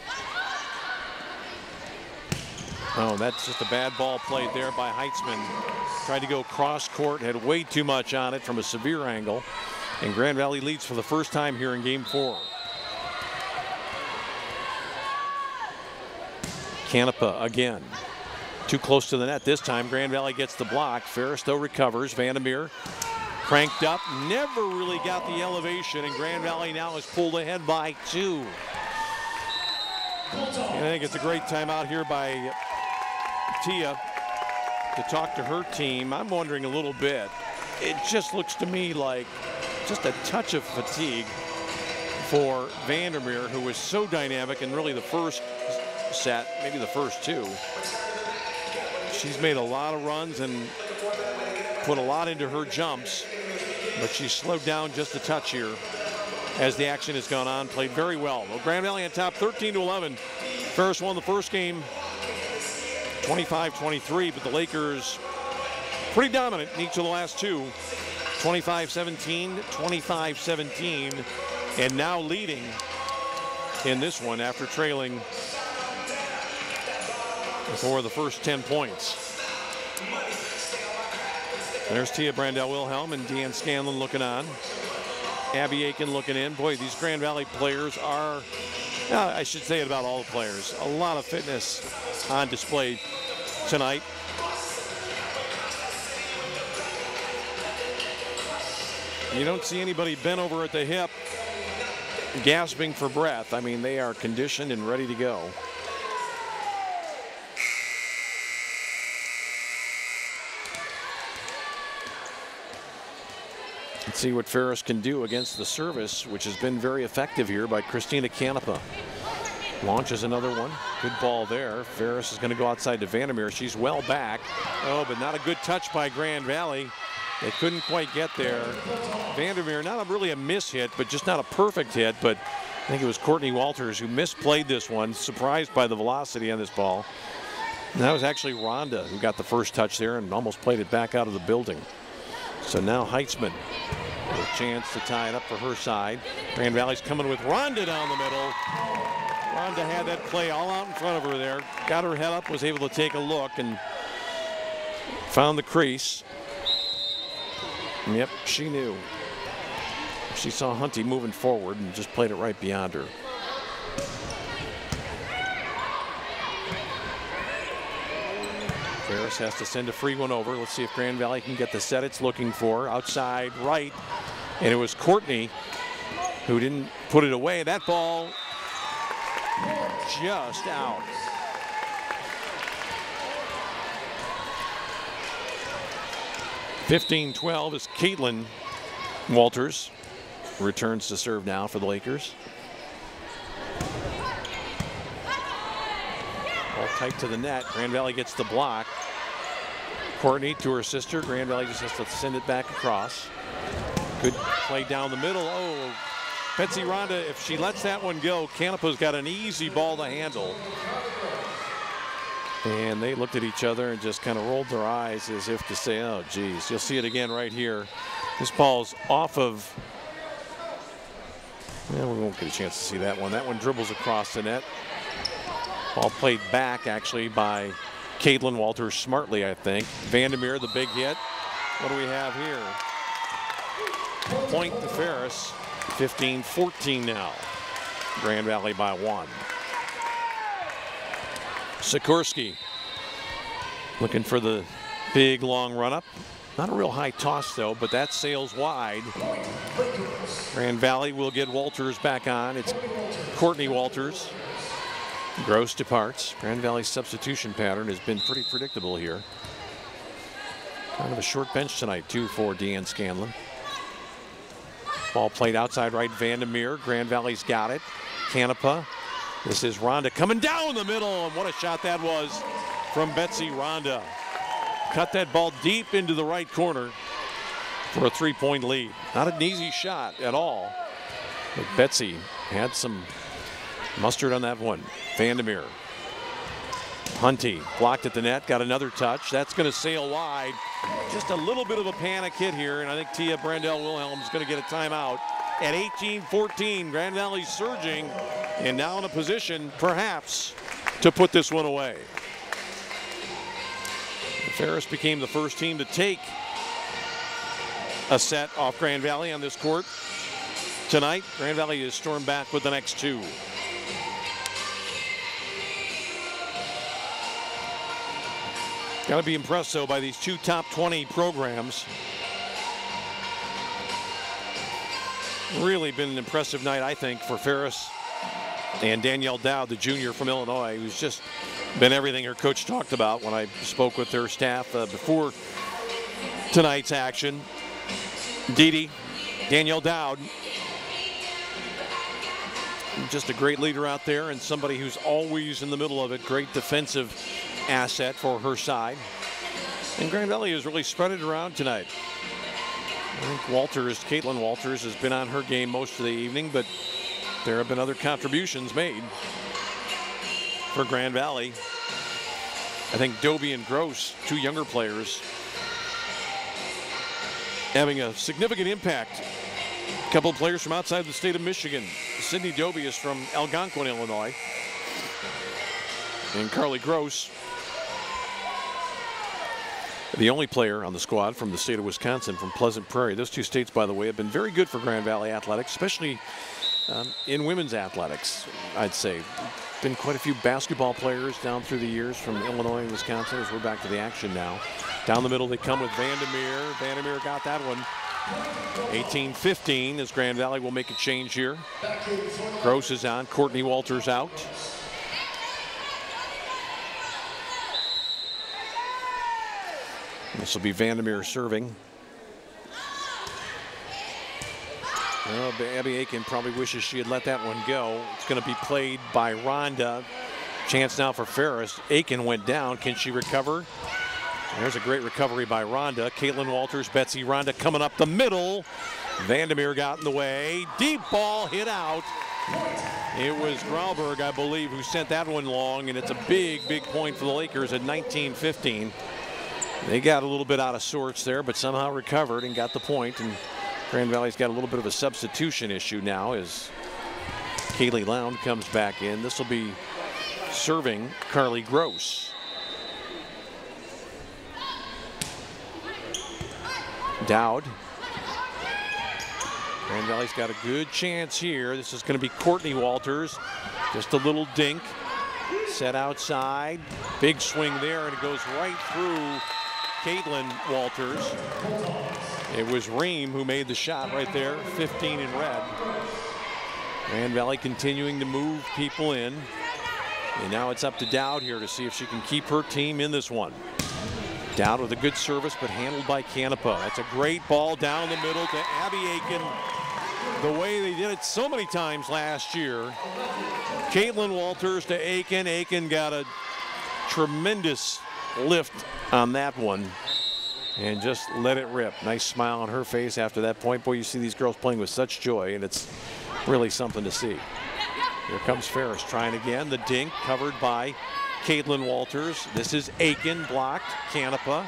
Oh, that's just a bad ball played there by Heitzman. Tried to go cross court, had way too much on it from a severe angle. And Grand Valley leads for the first time here in game 4. Canepa again. Too close to the net this time. Grand Valley gets the block. Ferris though recovers. Vandermeer cranked up. Never really got the elevation. And Grand Valley now is pulled ahead by 2. And I think it's a great timeout here by Tia to talk to her team. I'm wondering a little bit. It just looks to me like just a touch of fatigue for Vandermeer, who was so dynamic in really the first set, maybe the first 2. She's made a lot of runs and put a lot into her jumps, but she's slowed down just a touch here as the action has gone on. Played very well. Well, Grand Valley on top 13-11. Ferris won the first game 25-23, but the Lakers pretty dominant in each of the last 2. 25-17, 25-17, and now leading in this one after trailing for the first 10 points. There's Tia Brandell Wilhelm and Deanne Scanlon looking on. Abby Aiken looking in. Boy, these Grand Valley players are, I should say it about all the players, a lot of fitness on display tonight. You don't see anybody bent over at the hip, gasping for breath. I mean, they are conditioned and ready to go. Let's see what Ferris can do against the service, which has been very effective here by Christina Canepa. Launches another one. Good ball there. Ferris is going to go outside to Vandermeer. She's well back. Oh, but not a good touch by Grand Valley. They couldn't quite get there. Vandermeer, not really a miss hit, but just not a perfect hit. But I think it was Courtney Walters who misplayed this one, surprised by the velocity on this ball. And that was actually Rhonda who got the first touch there and almost played it back out of the building. So now Heitzman with a chance to tie it up for her side. Grand Valley's coming with Rhonda down the middle. Rhonda had that play all out in front of her there. Got her head up, was able to take a look and found the crease. And yep, she knew. She saw Hunty moving forward and just played it right beyond her. Ferris has to send a free one over. Let's see if Grand Valley can get the set it's looking for. Outside right. And it was Courtney who didn't put it away. That ball just out. (15-12) is Caitlin Walters returns to serve now for the Lakers. Ball tight to the net. Grand Valley gets the block. Courtney to her sister. Grand Valley just has to send it back across. Good play down the middle. Oh, Betsy Ronda, if she lets that one go, Canepa's got an easy ball to handle. And they looked at each other and just kind of rolled their eyes as if to say, oh, geez. You'll see it again right here. This ball's off of, well, we won't get a chance to see that one. That one dribbles across the net. Ball played back, actually, by Caitlin Walters smartly, I think. Vandermeer, the big hit. What do we have here? Point to Ferris. 15-14 now. Grand Valley by 1. Sikorsky looking for the big long run up. Not a real high toss though, but that sails wide. Grand Valley will get Walters back on. It's Courtney Walters. Gross departs. Grand Valley's substitution pattern has been pretty predictable here. Kind of a short bench tonight too for Deanne Scanlon. Ball played outside right, Vandermeer. Grand Valley's got it. Canepa. This is Ronda coming down the middle, and what a shot that was from Betsy Ronda. Cut that ball deep into the right corner for a 3-point lead. Not an easy shot at all, but Betsy had some mustard on that one. Vandermeer. Hunty blocked at the net, got another touch. That's going to sail wide. Just a little bit of a panic hit here, and I think Tia Brandel-Wilhelm is going to get a timeout. At 18-14, Grand Valley's surging, and now in a position, perhaps, to put this one away. Ferris became the first team to take a set off Grand Valley on this court tonight. Grand Valley is stormed back with the next 2. Got to be impressed, though, by these 2 top 20 programs. Really been an impressive night, I think, for Ferris and Danielle Dowd, the junior from Illinois, who's just been everything her coach talked about when I spoke with their staff before tonight's action. Danielle Dowd, just a great leader out there and somebody who's always in the middle of it. Great defensive asset for her side. And Grand Valley has really spread it around tonight. I think Caitlin Walters has been on her game most of the evening, but there have been other contributions made for Grand Valley. I think Doby and Gross, 2 younger players, having a significant impact. A couple of players from outside the state of Michigan. Sydney Doby is from Algonquin, Illinois. And Carly Gross, the only player on the squad from the state of Wisconsin, from Pleasant Prairie. Those 2 states, by the way, have been very good for Grand Valley athletics, especially in women's athletics, I'd say. Been quite a few basketball players down through the years from Illinois and Wisconsin, as we're back to the action now. Down the middle they come with Vandermeer. Vandermeer got that one. 18-15 as Grand Valley will make a change here. Gross is on, Courtney Walters out. This will be Vandermeer serving. Well, Abby Aiken probably wishes she had let that one go. It's going to be played by Ronda. Chance now for Ferris. Aiken went down. Can she recover? There's a great recovery by Ronda. Caitlin Walters, Betsy Ronda coming up the middle. Vandermeer got in the way. Deep ball hit out. It was Grauberg, I believe, who sent that one long, and it's a big, big point for the Lakers at 19-15. They got a little bit out of sorts there, but somehow recovered and got the point. And Grand Valley's got a little bit of a substitution issue now as Kaylee Lound comes back in. This will be serving Carly Gross. Dowd. Grand Valley's got a good chance here. This is going to be Courtney Walters. Just a little dink. Set outside. Big swing there, and it goes right through Caitlin Walters. It was Ream who made the shot right there, 15 in red. Grand Valley continuing to move people in. And now it's up to Dowd here to see if she can keep her team in this one. Dowd with a good service, but handled by Canepa. That's a great ball down the middle to Abby Aiken. The way they did it so many times last year. Caitlin Walters to Aiken. Aiken got a tremendous lift on that one and just let it rip. Nice smile on her face after that point. Boy, you see these girls playing with such joy, and it's really something to see. Here comes Ferris trying again. The dink covered by Caitlin Walters. This is Aiken, blocked. Canepa.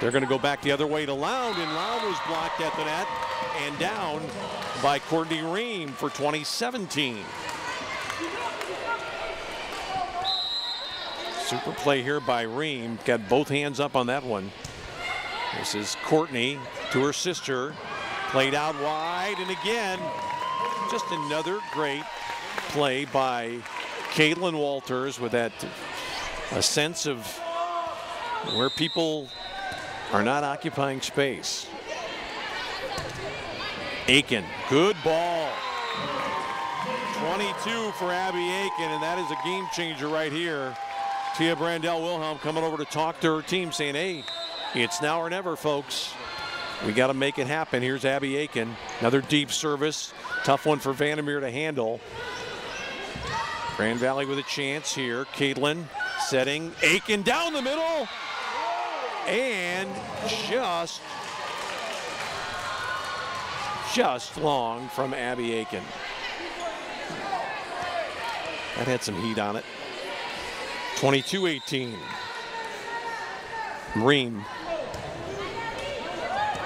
They're going to go back the other way to Loud, and Loud was blocked at the net and down by Courtney Ream for 2017. Super play here by Ream. Got both hands up on that one. This is Courtney to her sister. Played out wide, and again, just another great play by Caitlin Walters with that a sense of where people are not occupying space. Aiken, good ball. 22 for Abby Aiken, and that is a game changer right here. Tia Brandel-Wilhelm coming over to talk to her team saying, hey, it's now or never, folks. We got to make it happen. Here's Abby Aiken. Another deep service. Tough one for Vandermeer to handle. Grand Valley with a chance here. Caitlin setting. Aiken down the middle. And just long from Abby Aiken. That had some heat on it. 22-18. Ream.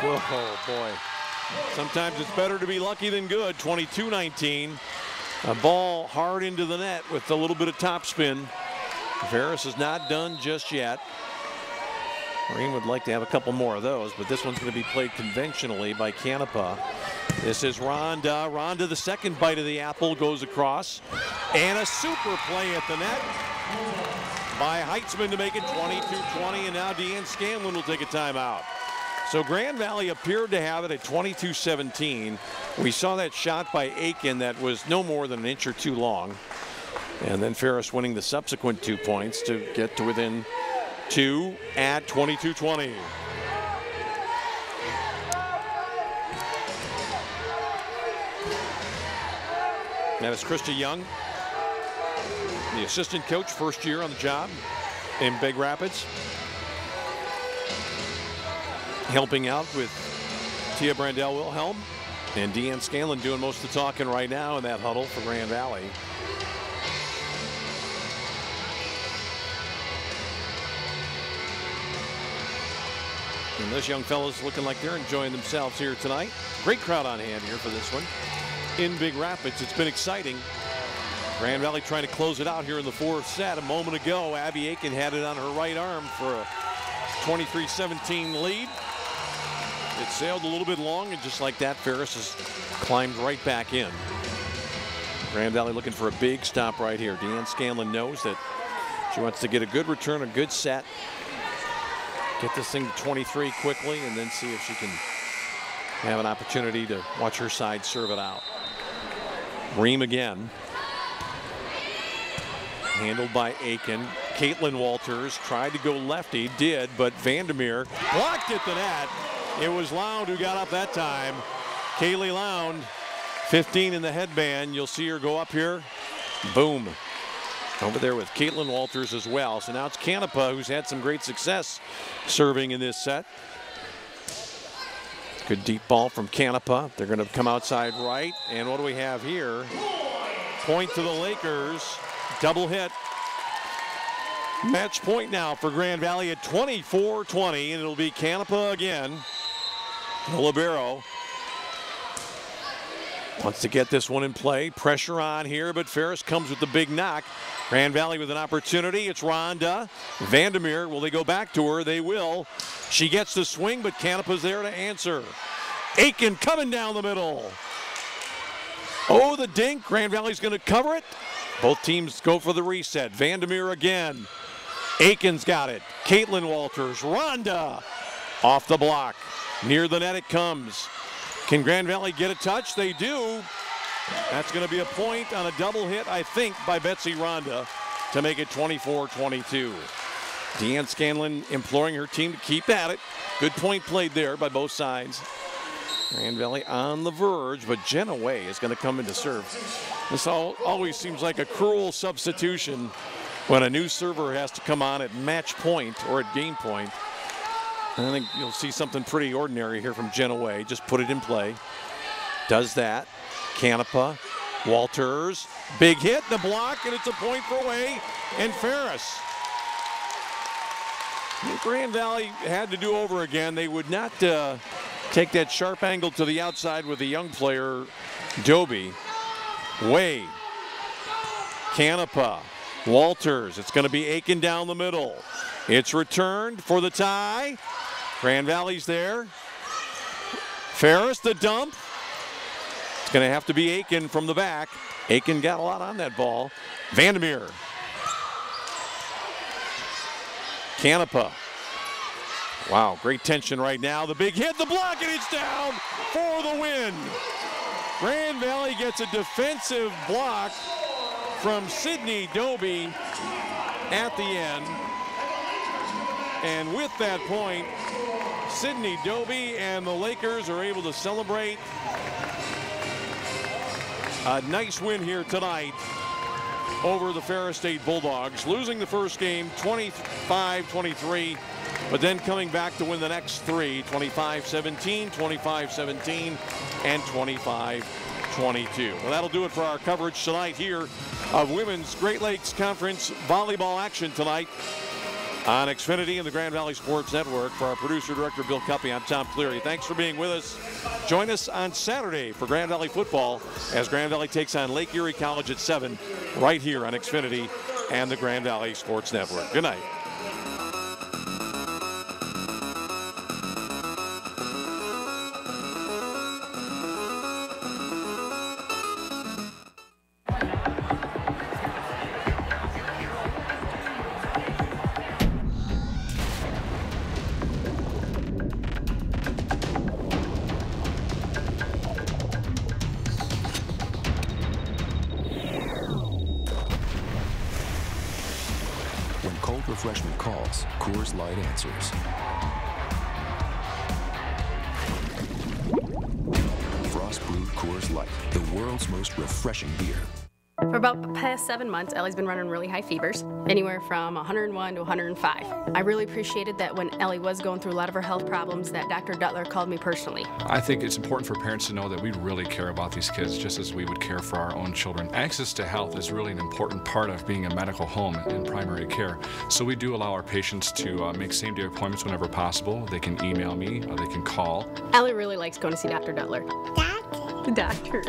Whoa, boy. Sometimes it's better to be lucky than good. 22-19. A ball hard into the net with a little bit of topspin. Ferris is not done just yet. Ream would like to have a couple more of those, but this one's going to be played conventionally by Canepa. This is Rhonda. Rhonda, the second bite of the apple, goes across. And a super play at the net by Heitzman to make it 22-20, and now Deanne Scanlon will take a timeout. So Grand Valley appeared to have it at 22-17. We saw that shot by Aiken that was no more than an inch or two long. And then Ferris winning the subsequent 2 points to get to within 2 at 22-20. That is Krista Young, the assistant coach, first year on the job in Big Rapids. Helping out with Tia Brandel-Wilhelm and Deanne Scanlon doing most of the talking right now in that huddle for Grand Valley. And those young fellas looking like they're enjoying themselves here tonight. Great crowd on hand here for this one in Big Rapids. It's been exciting. Grand Valley trying to close it out here in the fourth set. A moment ago, Abby Aiken had it on her right arm for a 23-17 lead. It sailed a little bit long, and just like that, Ferris has climbed right back in. Grand Valley looking for a big stop right here. Deanne Scanlon knows that she wants to get a good return, a good set, get this thing to 23 quickly, and then see if she can have an opportunity to watch her side serve it out. Ream again. Handled by Aiken. Caitlin Walters tried to go lefty, did, but Vandermeer blocked at the net. It was Lound who got up that time. Kaylee Lound, 15 in the headband. You'll see her go up here. Boom. Over there with Caitlin Walters as well. So now it's Canepa, who's had some great success serving in this set. Good deep ball from Canepa. They're going to come outside right. And what do we have here? Point to the Lakers. Double hit. Match point now for Grand Valley at 24-20, and it'll be Canepa again. The libero wants to get this one in play. Pressure on here, but Ferris comes with the big knock. Grand Valley with an opportunity. It's Rhonda. Vandermeer, will they go back to her? They will. She gets the swing, but Canepa's there to answer. Aiken coming down the middle. Oh, the dink. Grand Valley's going to cover it. Both teams go for the reset. Vandermeer again. Aiken's got it. Caitlin Walters. Rhonda off the block. Near the net it comes. Can Grand Valley get a touch? They do. That's going to be a point on a double hit, I think, by Betsy Rhonda. to make it 24-22. Deanne Scanlon imploring her team to keep at it. Good point played there by both sides. Grand Valley on the verge, but Jenna Way is going to come in to serve. This always seems like a cruel substitution when a new server has to come on at match point or at game point. And I think you'll see something pretty ordinary here from Jenna Way. Just put it in play. Does that. Canepa, Walters, big hit, the block, and it's a point for Way and Ferris. Grand Valley had to do over again. They would not take that sharp angle to the outside with the young player, Doby. Way, Canepa, Walters. It's going to be Aiken down the middle. It's returned for the tie. Grand Valley's there. Ferris, the dump. It's going to have to be Aiken from the back. Aiken got a lot on that ball. Vandermeer. Canepa. Wow, great tension right now. The big hit, the block, and it's down for the win. Grand Valley gets a defensive block from Sydney Doby at the end. And with that point, Sydney Doby and the Lakers are able to celebrate a nice win here tonight over the Ferris State Bulldogs, losing the first game 25-23, but then coming back to win the next three, 25-17, 25-17, and 25-22. Well, that'll do it for our coverage tonight here of Women's Great Lakes Conference volleyball action tonight on Xfinity and the Grand Valley Sports Network. For our producer, director, Bill Cuppy, I'm Tom Cleary. Thanks for being with us. Join us on Saturday for Grand Valley football as Grand Valley takes on Lake Erie College at 7 right here on Xfinity and the Grand Valley Sports Network. Good night. Refreshment calls, Coors Light answers. Frost brewed Coors Light, the world's most refreshing beer. For about the past 7 months, Ellie's been running really high fevers, anywhere from 101 to 105. I really appreciated that when Ellie was going through a lot of her health problems that Dr. Duttler called me personally. I think it's important for parents to know that we really care about these kids just as we would care for our own children. Access to health is really an important part of being a medical home in primary care. So we do allow our patients to make same-day appointments whenever possible. They can email me or they can call. Ellie really likes going to see Dr. Duttler. The doctor.